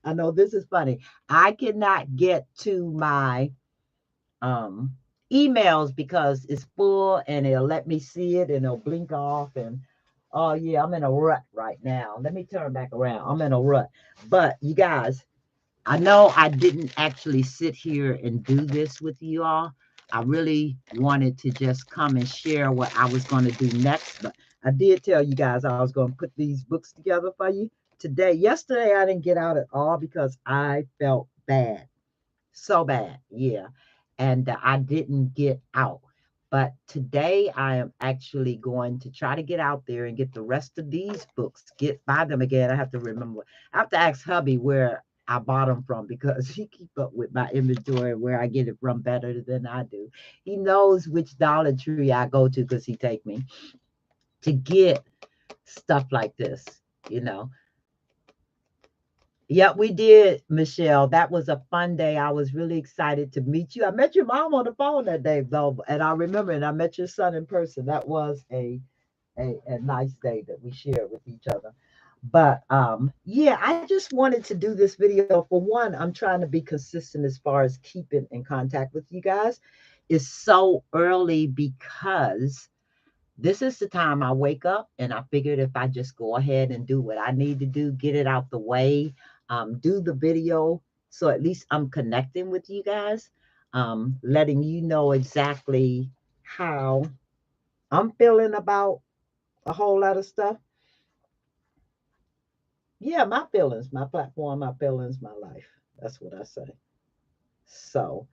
I know this is funny. I cannot get to my um emails because it's full, and it'll let me see it and it'll blink off. And oh yeah, I'm in a rut right now. Let me turn back around. I'm in a rut. But you guys, I know I didn't actually sit here and do this with you all. I really wanted to just come and share what I was going to do next. But I did tell you guys I was going to put these books together for you today. Yesterday, I didn't get out at all because I felt bad. So bad. Yeah. And I didn't get out. But today I am actually going to try to get out there and get the rest of these books, get buy them again. I have to remember. I have to ask hubby where I bought them from because he keep up with my inventory, where I get it from better than I do. He knows which Dollar Tree I go to because he take me to get stuff like this, you know. Yep, we did, Michelle. That was a fun day. I was really excited to meet you. I met your mom on the phone that day, though, and I remember, and I met your son in person. That was a nice day that we shared with each other. But yeah, I just wanted to do this video. For one, I'm trying to be consistent as far as keeping in contact with you guys. It's so early because this is the time I wake up, and I figured if I just go ahead and do what I need to do, get it out the way, do the video, so at least I'm connecting with you guys, letting you know exactly how I'm feeling about a whole lot of stuff. Yeah, my feelings, my platform, my feelings, my life. That's what I say. So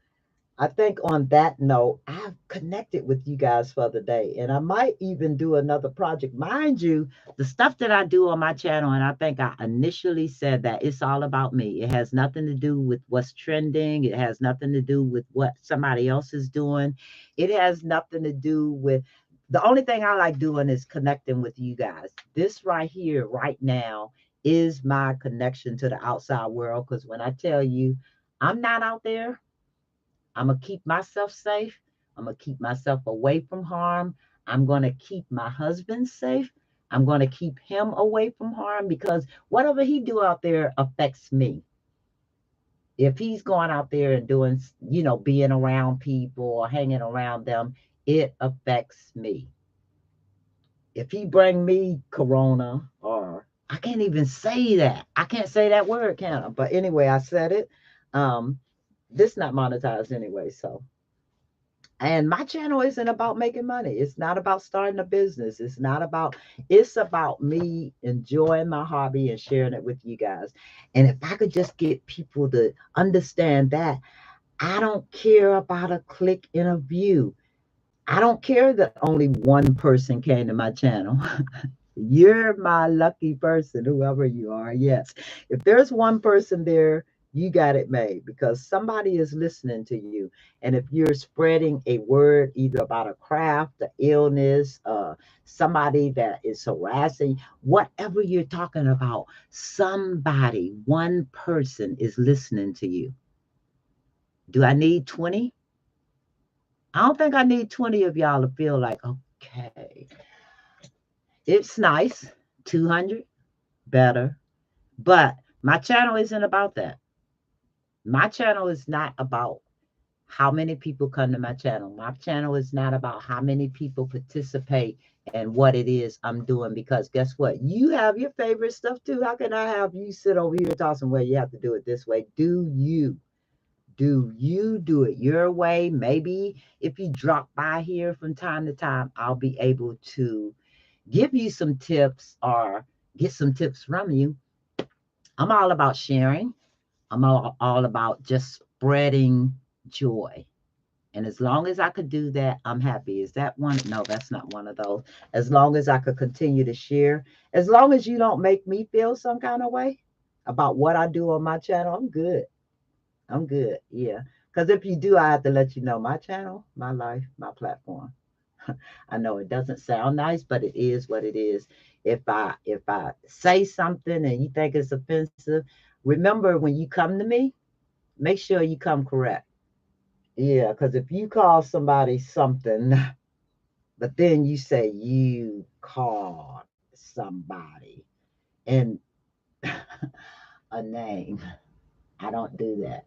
I think on that note, I've connected with you guys for the day, and I might even do another project. Mind you, the stuff that I do on my channel, and I think I initially said that it's all about me. It has nothing to do with what's trending. It has nothing to do with what somebody else is doing. It has nothing to do with, the only thing I like doing is connecting with you guys. This right here, right now, is my connection to the outside world. Because when I tell you I'm not out there, I'm going to keep myself safe. I'm going to keep myself away from harm. I'm going to keep my husband safe. I'm going to keep him away from harm, because whatever he do out there affects me. If he's going out there and doing, being around people or hanging around them, it affects me. If he bring me corona, or I can't even say that. I can't say that word, can I? But anyway, I said it. Um, this not monetized anyway, so. And my channel isn't about making money. It's not about starting a business. It's about me enjoying my hobby and sharing it with you guys. And if I could just get people to understand that I don't care about a click in a view. I don't care that only one person came to my channel. You're my lucky person, whoever you are. Yes. If there's one person there, you got it made, because somebody is listening to you. And if you're spreading a word either about a craft, the illness, somebody that is harassing, whatever you're talking about, somebody, one person is listening to you. Do I need 20? I don't think I need 20 of y'all to feel like, okay, it's nice. 200, better. But my channel isn't about that. My channel is not about how many people come to my channel. My channel is not about how many people participate and what it is I'm doing. Because guess what? You have your favorite stuff too. How can I have you sit over here talking, well, you have to do it this way? Do you? Do you do it your way? Maybe if you drop by here from time to time, I'll be able to give you some tips or get some tips from you. I'm all about sharing. I'm all about just spreading joy. And as long as I could do that, I'm happy. Is that one? No, that's not one of those. As long as I could continue to share, as long as you don't make me feel some kind of way about what I do on my channel, I'm good. I'm good. Yeah. Because if you do, I have to let you know my channel, my life, my platform. I know it doesn't sound nice, but it is what it is. If I say something and you think it's offensive, remember when you come to me, make sure you come correct. Yeah, because if you call somebody something, but then you say you called somebody and a name, I don't do that.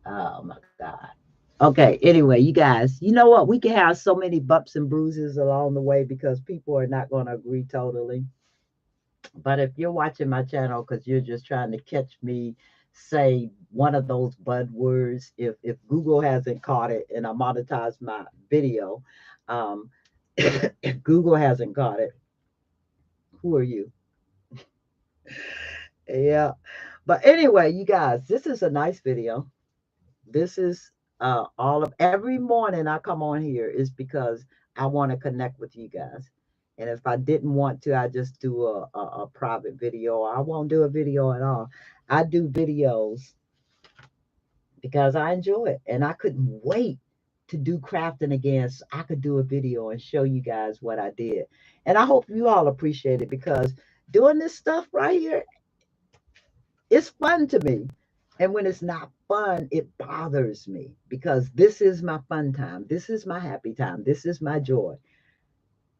Oh my God. Okay, anyway, you guys, you know what? We can have so many bumps and bruises along the way because people are not going to agree totally. But if you're watching my channel because you're just trying to catch me say one of those bud words, if Google hasn't caught it and I monetize my video, um, if Google hasn't caught it, who are you? Yeah. But anyway, you guys, this is a nice video. This is all of every morning I come on here is because I want to connect with you guys. And if I didn't want to, I just do a private video. I won't do a video at all. I do videos because I enjoy it. And I couldn't wait to do crafting again so I could do a video and show you guys what I did. And I hope you all appreciate it because doing this stuff right here, it's fun to me. And when it's not fun, it bothers me because this is my fun time. This is my happy time. This is my joy.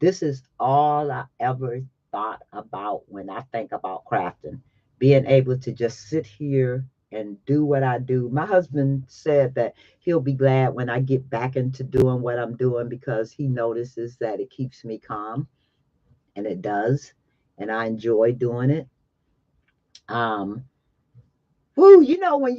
This is all I ever thought about when I think about crafting. Being able to just sit here and do what I do. My husband said that he'll be glad when I get back into doing what I'm doing because he notices that it keeps me calm, and it does. And I enjoy doing it. Um, Woo, when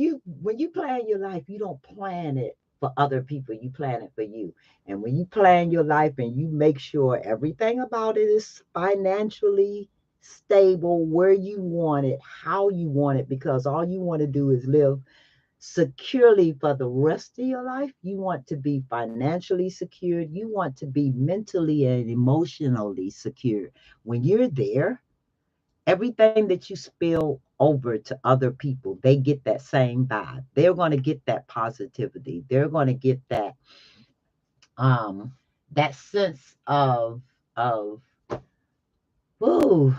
you plan your life, you don't plan it for other people. You plan it for you. And when you plan your life and you make sure everything about it is financially stable, where you want it, how you want it, because all you want to do is live securely for the rest of your life. You want to be financially secured. You want to be mentally and emotionally secure. When you're there, everything that you spill over to other people, they get that same vibe. They're going to get that positivity. They're going to get um that sense of ooh,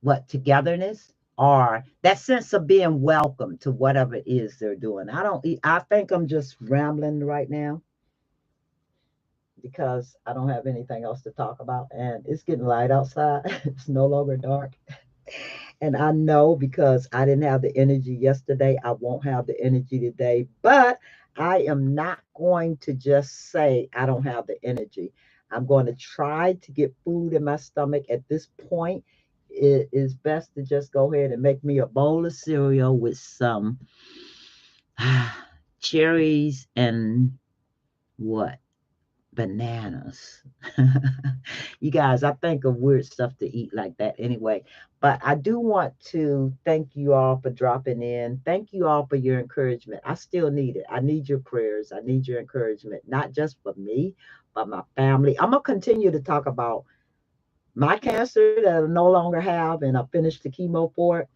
what togetherness, or that sense of being welcome to whatever it is they're doing. I think I'm just rambling right now because I don't have anything else to talk about and it's getting light outside. It's no longer dark. And I know because I didn't have the energy yesterday, I won't have the energy today. But I am not going to just say I don't have the energy. I'm going to try to get food in my stomach. At this point, it is best to just go ahead and make me a bowl of cereal with some cherries and what? Bananas. You guys, I think of weird stuff to eat like that anyway. But I do want to thank you all for dropping in. Thank you all for your encouragement. I still need it. I need your prayers. I need your encouragement, not just for me, but my family. I'm going to continue to talk about my cancer that I no longer have, and I finished the chemo for it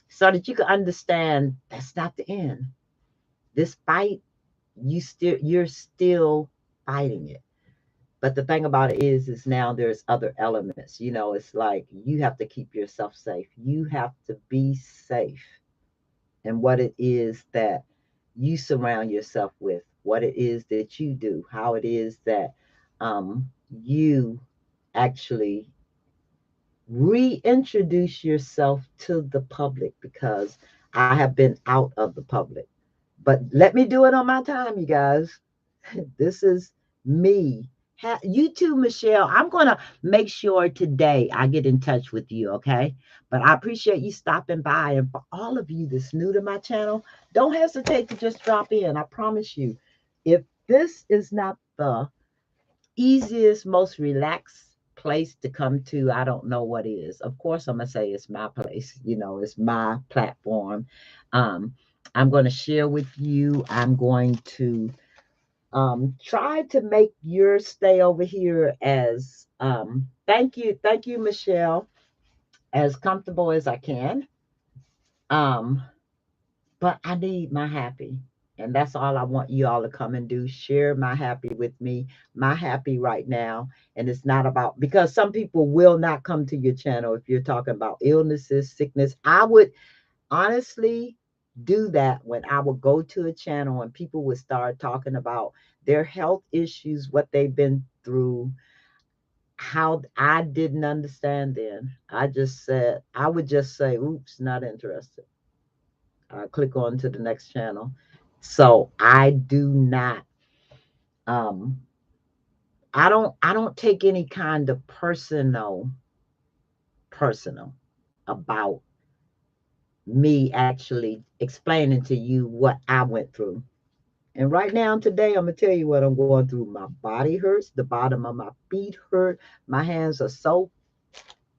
so that you can understand that's not the end. This fight, you're still fighting it. But the thing about it is now there's other elements. It's like you have to keep yourself safe. You have to be safe. And what it is that you surround yourself with, what it is that you do, how it is that you actually reintroduce yourself to the public, because I have been out of the public. But let me do it on my time, you guys. This is me. You too, Michelle. I'm going to make sure today I get in touch with you, okay? But I appreciate you stopping by. And for all of you that's new to my channel, don't hesitate to just drop in. I promise you, if this is not the easiest, most relaxed place to come to, I don't know what is. Of course, I'm gonna say it's my place. It's my platform. Um, I'm going to share with you. I'm going to try to make your stay over here as thank you, Michelle, as comfortable as I can. Um, but I need my happy. And that's all I want you all to come and do. Share my happy with me, my happy right now. And it's not about, because some people will not come to your channel if you're talking about illnesses, sickness. I would honestly do that when I would go to a channel and people would start talking about their health issues, what they've been through, how I didn't understand then. I would just say, oops, not interested. Click on to the next channel. So I do not, um, I don't take any kind of personal about me actually explaining to you what I went through. And right now, today, I'm going to tell you what I'm going through. My body hurts. The bottom of my feet hurt. My hands are so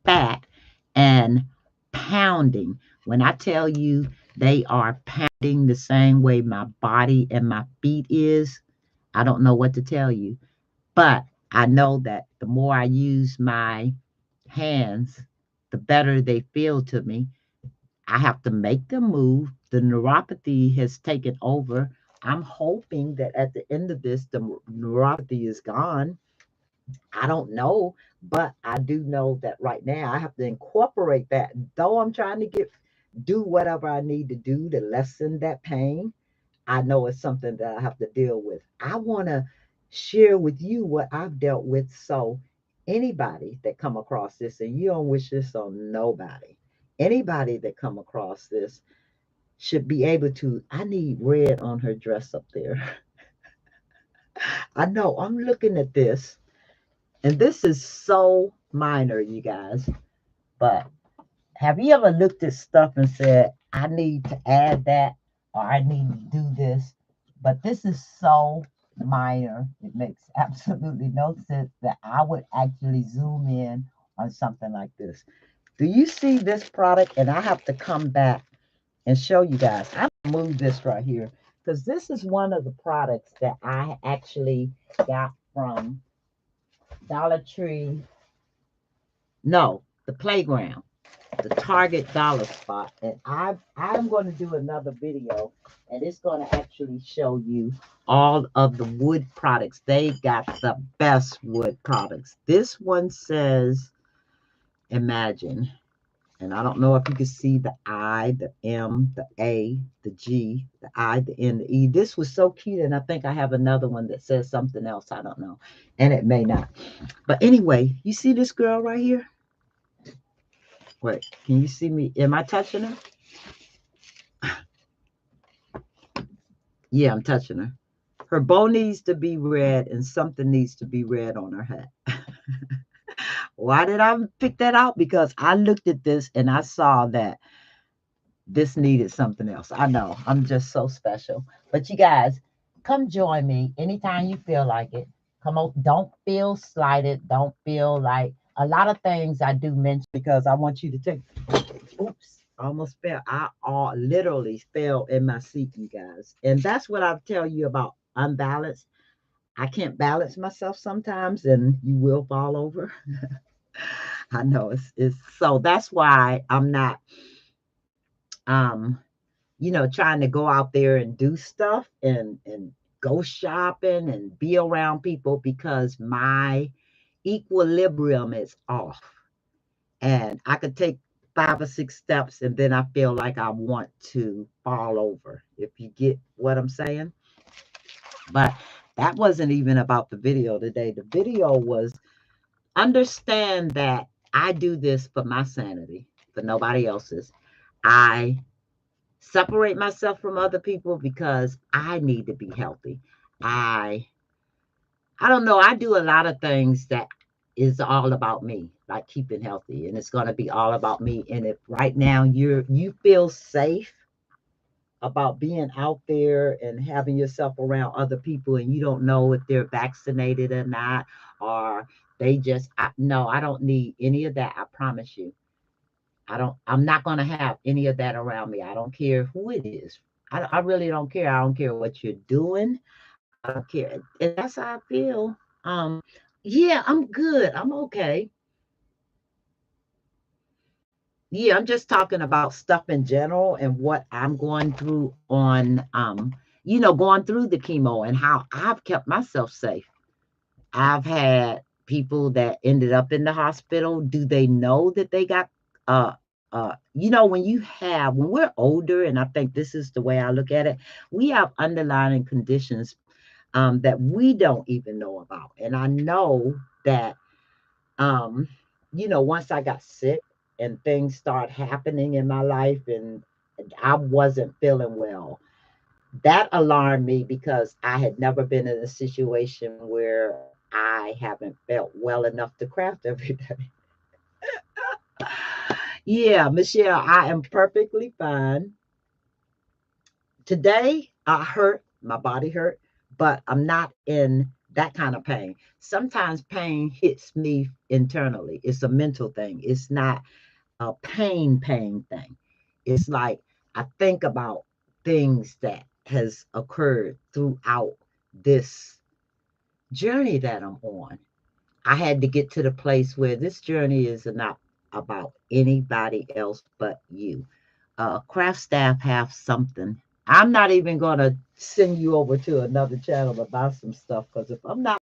fat and pounding. When I tell you they are pounding the same way my body and my feet is, I don't know what to tell you. But I know that the more I use my hands, the better they feel to me. I have to make them move. The neuropathy has taken over. I'm hoping that at the end of this, the neuropathy is gone. I don't know, but I do know that right now I have to incorporate that. Though I'm trying to do whatever I need to do to lessen that pain, I know it's something that I have to deal with. I want to share with you what I've dealt with. So anybody that come across this, and you don't wish this on nobody, anybody that come across this should be able to. I need red on her dress up there. I know, I'm looking at this, and this is so minor, you guys. But have you ever looked at stuff and said, I need to add that, or I need to do this? But this is so minor. It makes absolutely no sense that I would actually zoom in on something like this. Do you see this product? And I have to come back and show you guys. I'm gonna move this right here, because this is one of the products that I actually got from Dollar Tree. No, the playground, the Target dollar spot. And I'm going to do another video, and it's going to actually show you all of the wood products. They got the best wood products. This one says Imagine. And I don't know if you can see the I, the M, the A, the G, the I, the N, the E. This was so cute. And I think I have another one that says something else. I don't know. And it may not. But anyway, you see this girl right here? Wait, can you see me? Am I touching her? Yeah, I'm touching her. Her bow needs to be red, and something needs to be red on her hat. Why did I pick that out? Because I looked at this and I saw that this needed something else. I know, I'm just so special. But you guys, come join me anytime you feel like it. Come on, don't feel slighted. Don't feel like a lot of things I do mention, because I want you to take. Oops, I almost fell. I literally fell in my seat, you guys. And that's what I tell you about unbalanced. I can't balance myself sometimes, and you will fall over. I know it's so that's why I'm not um trying to go out there and do stuff and go shopping and be around people, because my equilibrium is off. And I could take 5 or 6 steps, and then I feel like I want to fall over, if you get what I'm saying. But that wasn't even about the video today. The video was understand that I do this for my sanity, for nobody else's. I separate myself from other people because I need to be healthy. I I don't know, I do a lot of things that is all about me, like keeping healthy, and it's going to be all about me. And if right now you feel safe about being out there and having yourself around other people and you don't know if they're vaccinated or not, or they just no, I don't need any of that. I promise you. I'm not going to have any of that around me. I don't care who it is. I really don't care. I don't care what you're doing. I don't care. And that's how I feel. Yeah, I'm good. I'm okay. Yeah, I'm just talking about stuff in general and what I'm going through on, going through the chemo and how I've kept myself safe. I've had people that ended up in the hospital. Do they know that they got, when we're older, and I think this is the way I look at it, we have underlying conditions that we don't even know about. And I know that um, once I got sick and things start happening in my life and I wasn't feeling well, that alarmed me because I had never been in a situation where I haven't felt well enough to craft every day. Yeah, Michelle, I am perfectly fine. Today, I hurt, my body hurt, but I'm not in that kind of pain. Sometimes pain hits me internally. It's a mental thing. It's not a pain thing. It's like I think about things that has occurred throughout this journey that I'm on. I had to get to the place where this journey is not about anybody else but you. Craft staff have something. I'm not even going to send you over to another channel to buy some stuff because if I'm not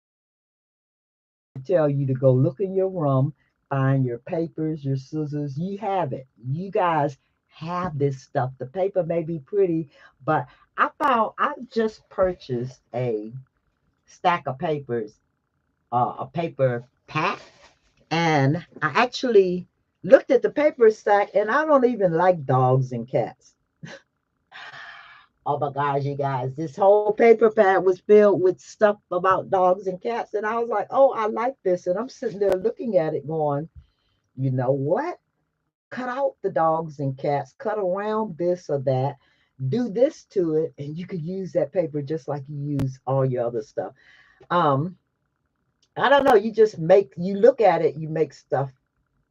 tell you to go look in your room, find your papers, your scissors. You have it. You guys have this stuff. The paper may be pretty, but I just purchased a stack of papers, a paper pack, and I actually looked at the paper stack, and I don't even like dogs and cats. Oh my gosh, you guys, this whole paper pad was filled with stuff about dogs and cats. And I was like, oh, I like this. And I'm sitting there looking at it going, you know what? Cut out the dogs and cats, cut around this or that, do this to it, and you could use that paper just like you use all your other stuff. Um, I don't know, you look at it, you make stuff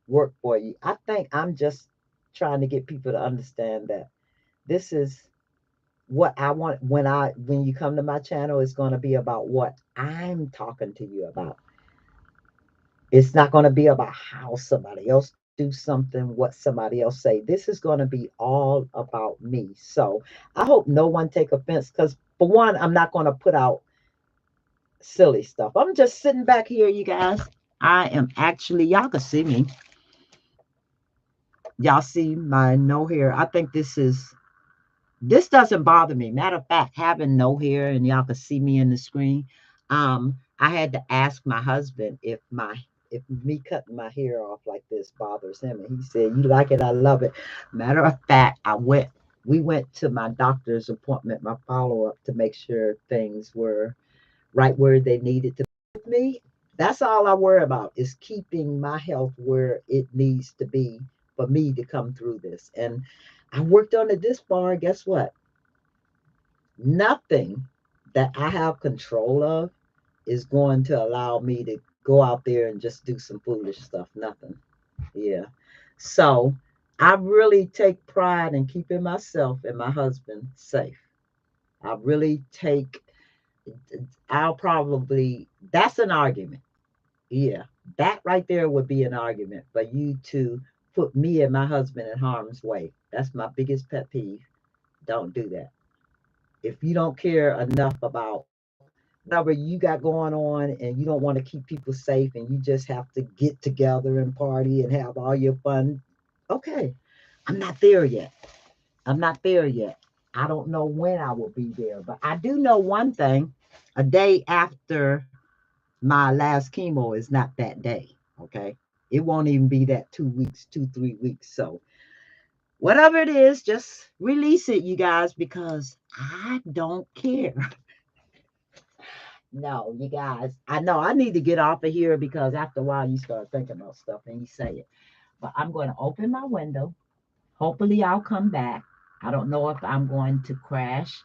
work for you. I think I'm just trying to get people to understand that this is what I want when you come to my channel is going to be about what I'm talking to you about. It's not going to be about how somebody else do something, what somebody else say. This is going to be all about me. So I hope no one take offense because for one, I'm not going to put out silly stuff. I'm just sitting back here, you guys. I am actually, y'all can see me. Y'all see my no hair. I think this doesn't bother me. Matter of fact, having no hair and y'all can see me in the screen. I had to ask my husband if me cutting my hair off like this bothers him. And he said, you like it, I love it. Matter of fact, we went to my doctor's appointment, my follow-up to make sure things were right where they needed to be with me. That's all I worry about is keeping my health where it needs to be for me to come through this. And I worked on it this far. Guess what? Nothing that I have control of is going to allow me to go out there and just do some foolish stuff. Nothing. Yeah. So I really take pride in keeping myself and my husband safe. I really take, I'll probably, that's an argument. Yeah. That right there would be an argument for you to put me and my husband in harm's way. That's my biggest pet peeve. Don't do that. If you don't care enough about whatever you got going on and you don't want to keep people safe and you just have to get together and party and have all your fun, okay, I'm not there yet. I'm not there yet. I don't know when I will be there, but I do know one thing. A day after my last chemo is not that day. Okay. It won't even be that 2 weeks, 3 weeks. So whatever it is, just release it, you guys, because I don't care. No, you guys, I know I need to get off of here because after a while you start thinking about stuff and you say it. But I'm going to open my window. Hopefully, I'll come back. I don't know if I'm going to crash.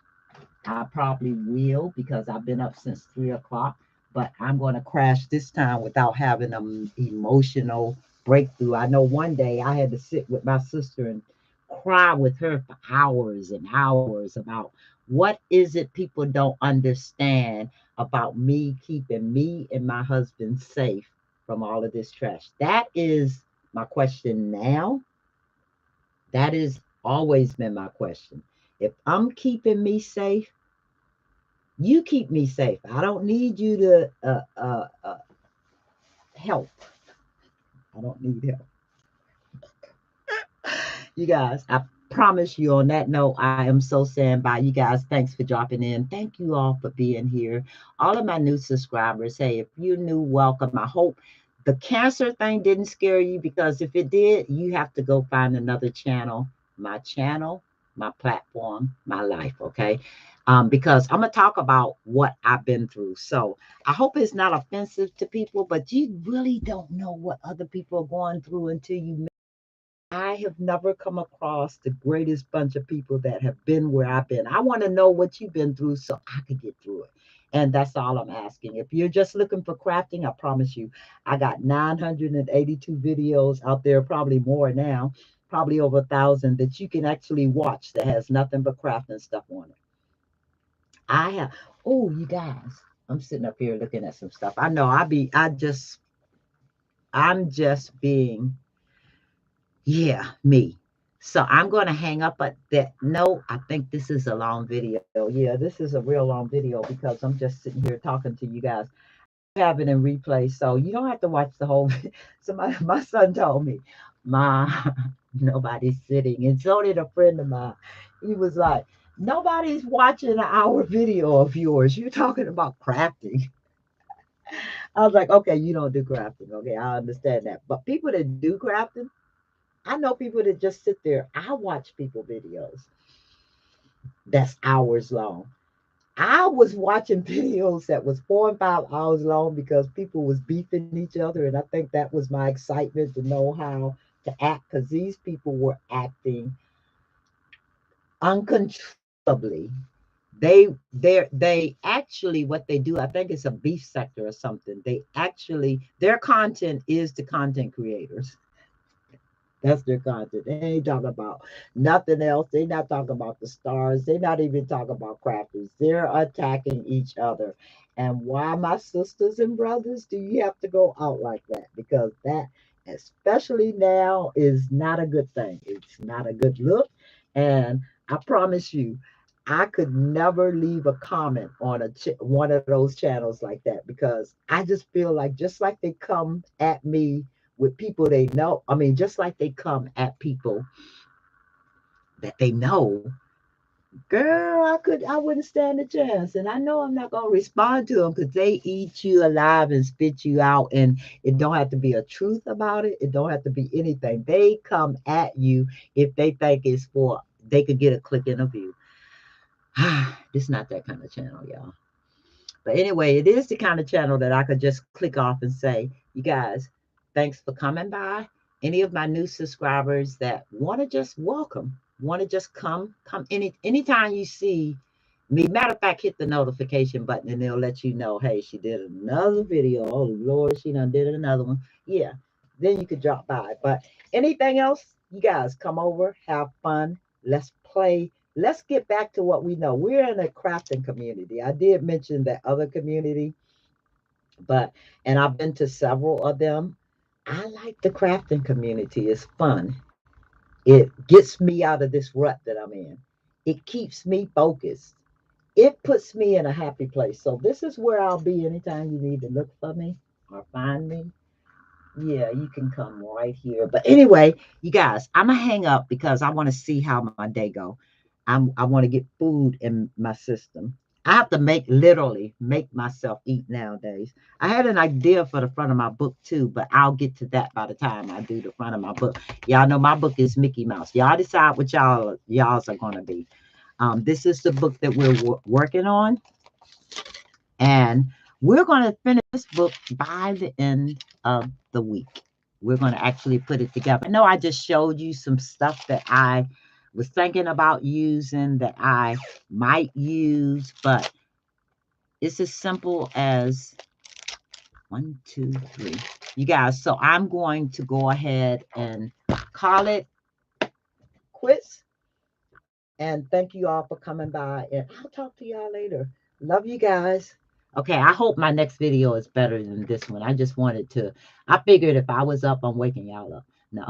I probably will because I've been up since 3 o'clock, but I'm going to crash this time without having an emotional breakthrough. I know one day I had to sit with my sister and cry with her for hours and hours about what is it people don't understand about me keeping me and my husband safe from all of this trash. That is my question now. That has always been my question. If I'm keeping me safe, you keep me safe. I don't need you to help. I don't need help. You guys, I promise you on that note, I am so saying bye. You guys, thanks for dropping in. Thank you all for being here. All of my new subscribers, hey, if you're new, welcome. I hope the cancer thing didn't scare you because if it did, you have to go find another channel, my platform, my life, okay? Because I'm going to talk about what I've been through. So I hope it's not offensive to people, but you really don't know what other people are going through until you. I have never come across the greatest bunch of people that have been where I've been. I want to know what you've been through so I could get through it. And that's all I'm asking. If you're just looking for crafting, I promise you, I got 982 videos out there, probably more now, probably over 1,000 that you can actually watch that has nothing but crafting stuff on it. I have, oh, you guys, I'm sitting up here looking at some stuff. I know I'm just being yeah, me. So I'm going to hang up at that. No, I think this is a long video. Yeah, this is a real long video because I'm just sitting here talking to you guys. I have it in replay, so you don't have to watch the whole. Somebody, my son told me, "Ma, nobody's sitting," and so did a friend of mine. He was like, "Nobody's watching an hour video of yours. You're talking about crafting." I was like, "Okay, you don't do crafting. Okay, I understand that, but people that do crafting." I know people that just sit there. I watch people videos that's hours long. I was watching videos that was 4 and 5 hours long because people was beefing each other, and I think that was my excitement to know how to act because these people were acting uncontrollably. They actually what they do. I think it's a beef sector or something. They actually their content is the content creators. That's their content. They ain't talking about nothing else. They not talking about the stars. They not even talking about crafters. They're attacking each other. And why, my sisters and brothers, do you have to go out like that? Because that, especially now, is not a good thing. It's not a good look. And I promise you, I could never leave a comment on one of those channels like that because I just feel like just like they come at me with people they know. I mean, just like they come at people that they know, girl, I wouldn't stand a chance. And I know I'm not gonna respond to them because they eat you alive and spit you out. And it don't have to be a truth about it. It don't have to be anything. They come at you if they think it's for they could get a click in a view. This not that kind of channel, y'all. But anyway, it is the kind of channel that I could just click off and say, you guys, thanks for coming by. Any of my new subscribers that want to just welcome, want to just come anytime you see me. Matter of fact, hit the notification button and they'll let you know, hey, she did another video. Oh Lord, she done did another one. Yeah. Then you could drop by. But anything else, you guys come over, have fun. Let's play. Let's get back to what we know. We're in a crafting community. I did mention that other community, but and I've been to several of them. I like the crafting community. It's fun. It gets me out of this rut that I'm in. It keeps me focused. It puts me in a happy place. So this is where I'll be anytime you need to look for me or find me. Yeah, you can come right here. But anyway, you guys, I'm gonna hang up because I want to see how my day go. I want to get food in my system. I have to literally make myself eat nowadays. I had an idea for the front of my book too, but I'll get to that by the time I do the front of my book. Y'all know my book is Mickey Mouse. Y'all decide what y'all's are gonna be. This is the book that we're working on, and we're going to finish this book by the end of the week. We're going to actually put it together. I know I just showed you some stuff that I was thinking about using that I might use, but it's as simple as one, two, three. You guys, so I'm going to go ahead and call it quits. And thank you all for coming by. And I'll talk to y'all later. Love you guys. Okay, I hope my next video is better than this one. I just wanted to, I figured if I was up, I'm waking y'all up. No.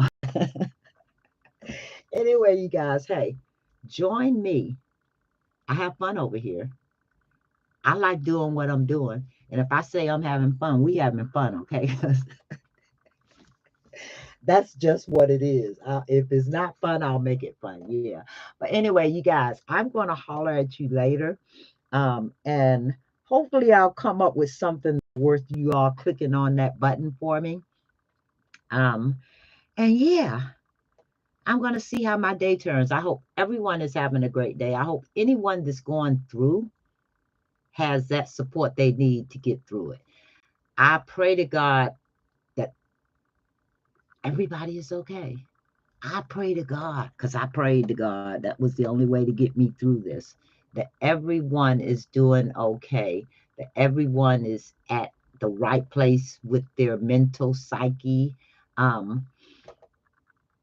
Anyway, you guys, hey, join me. I have fun over here. I like doing what I'm doing. And if I say I'm having fun, we having fun, okay? That's just what it is. If it's not fun, I'll make it fun. Yeah. But anyway, you guys, I'm going to holler at you later. And hopefully I'll come up with something worth you all clicking on that button for me. Um, and yeah, I'm going to see how my day turns. I hope everyone is having a great day. I hope anyone that's going through has that support they need to get through it. I pray to God that everybody is okay. I pray to God, because I prayed to God. That was the only way to get me through this. That everyone is doing okay. That everyone is at the right place with their mental psyche. Um,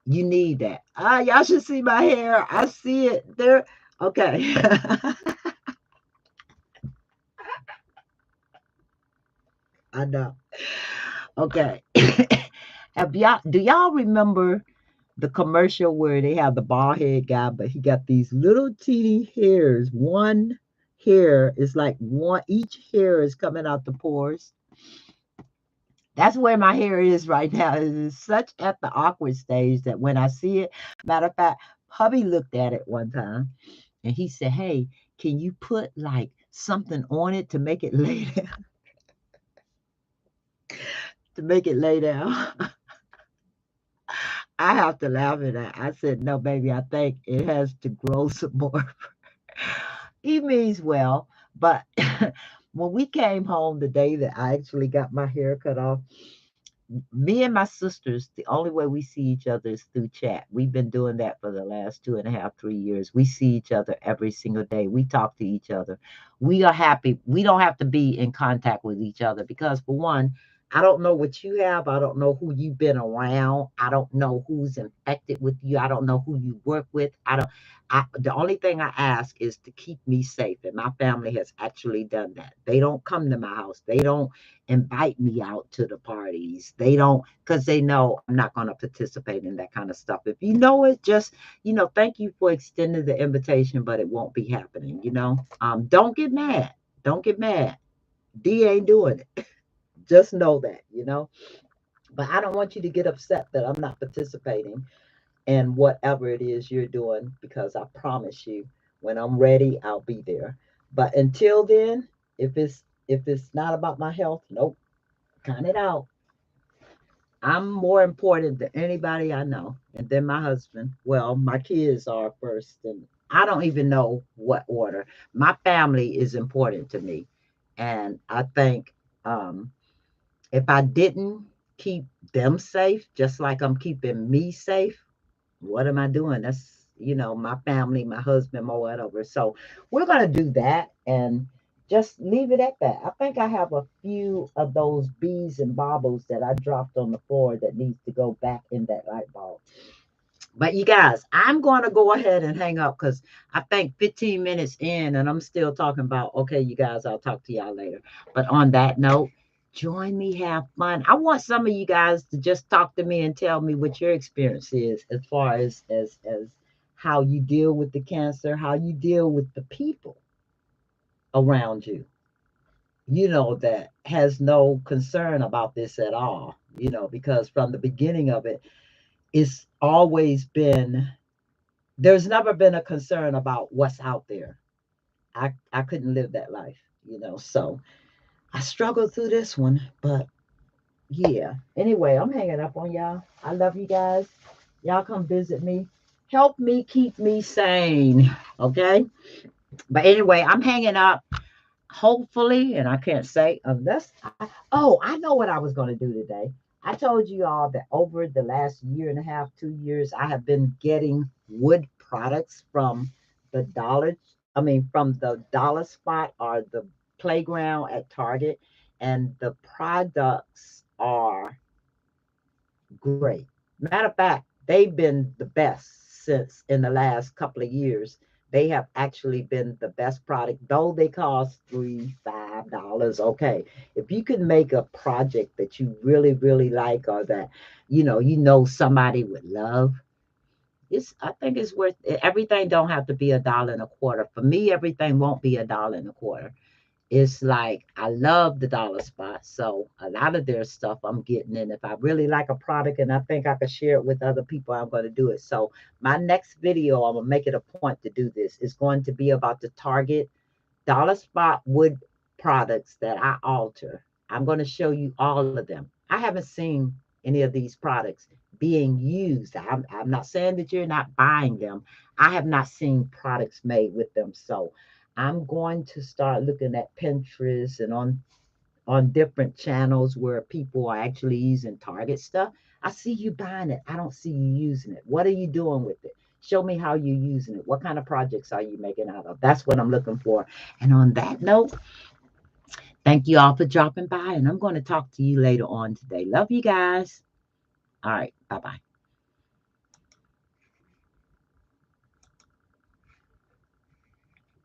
you need that. Y'all should see my hair. I see it there. Okay. I know. Okay. Do y'all remember the commercial where they have the bald head guy, but he got these little teeny hairs? One hair is like one, each hair is coming out the pores. That's where my hair is right now. It is such at the awkward stage that when I see it, matter of fact, hubby looked at it one time and he said, "Hey, can you put like something on it to make it lay down?" To make it lay down. I have to laugh at that. I said, "No, baby, I think it has to grow some more." He means well, but when we came home the day that I actually got my hair cut off, me and my sisters, the only way we see each other is through chat. We've been doing that for the last 2.5, 3 years. We see each other every single day. We talk to each other. We are happy. We don't have to be in contact with each other because, for one, I don't know what you have. I don't know who you've been around. I don't know who's infected with you. I don't know who you work with. The only thing I ask is to keep me safe. And my family has actually done that. They don't come to my house. They don't invite me out to the parties. They don't, because they know I'm not going to participate in that kind of stuff. If you know it, just, thank you for extending the invitation, but it won't be happening. Don't get mad. Don't get mad. D ain't doing it. Just know that. But I don't want you to get upset that I'm not participating in whatever it is you're doing, because I promise you, when I'm ready, I'll be there. But until then, if it's not about my health, nope, count it out. I'm more important than anybody I know, and then my husband. Well, my kids are first, and I don't even know what order. My family is important to me, and I think if I didn't keep them safe, just like I'm keeping me safe, what am I doing? That's, my family, my husband, my whatever. So we're going to do that and just leave it at that. I think I have a few of those bees and baubles that I dropped on the floor that needs to go back in that light bulb. But you guys, I'm going to go ahead and hang up because I think 15 minutes in and I'm still talking about, okay, you guys, I'll talk to y'all later. But on that note, join me, have fun. I want some of you guys to just talk to me and tell me what your experience is as far as how you deal with the cancer, how you deal with the people around you. that has no concern about this at all, because from the beginning of it, it's always been, there's never been a concern about what's out there. I couldn't live that life, so I struggled through this one, but yeah. Anyway, I'm hanging up on y'all. I love you guys. Y'all come visit me. Help me keep me sane. Okay. But anyway, I'm hanging up. Hopefully, and I can't say unless I know what I was going to do today. I told you all that over the last year and a half, 2 years, I have been getting wood products from the dollar, from the dollar spot or the playground at Target. And the products are great. Matter of fact, they've been the best since in the last couple of years. They have actually been the best product, though they cost $3, $5. Okay. If you can make a project that you really, really like, or that somebody would love, I think it's worth it. Everything don't have to be $1.25. For me, everything won't be $1.25. It's like I love the dollar spot. So a lot of their stuff I'm getting. And if I really like a product and I think I could share it with other people, I'm going to do it. So my next video, I'm going to make it a point to do this. It's going to be about the Target dollar spot wood products that I alter. I'm going to show you all of them. I haven't seen any of these products being used. I'm not saying that you're not buying them. I have not seen products made with them. So I'm going to start looking at Pinterest and on different channels where people are actually using Target stuff. I see you buying it. I don't see you using it. What are you doing with it? Show me how you're using it. What kind of projects are you making out of? That's what I'm looking for. And on that note, thank you all for dropping by. And I'm going to talk to you later on today. Love you guys. All right. Bye bye.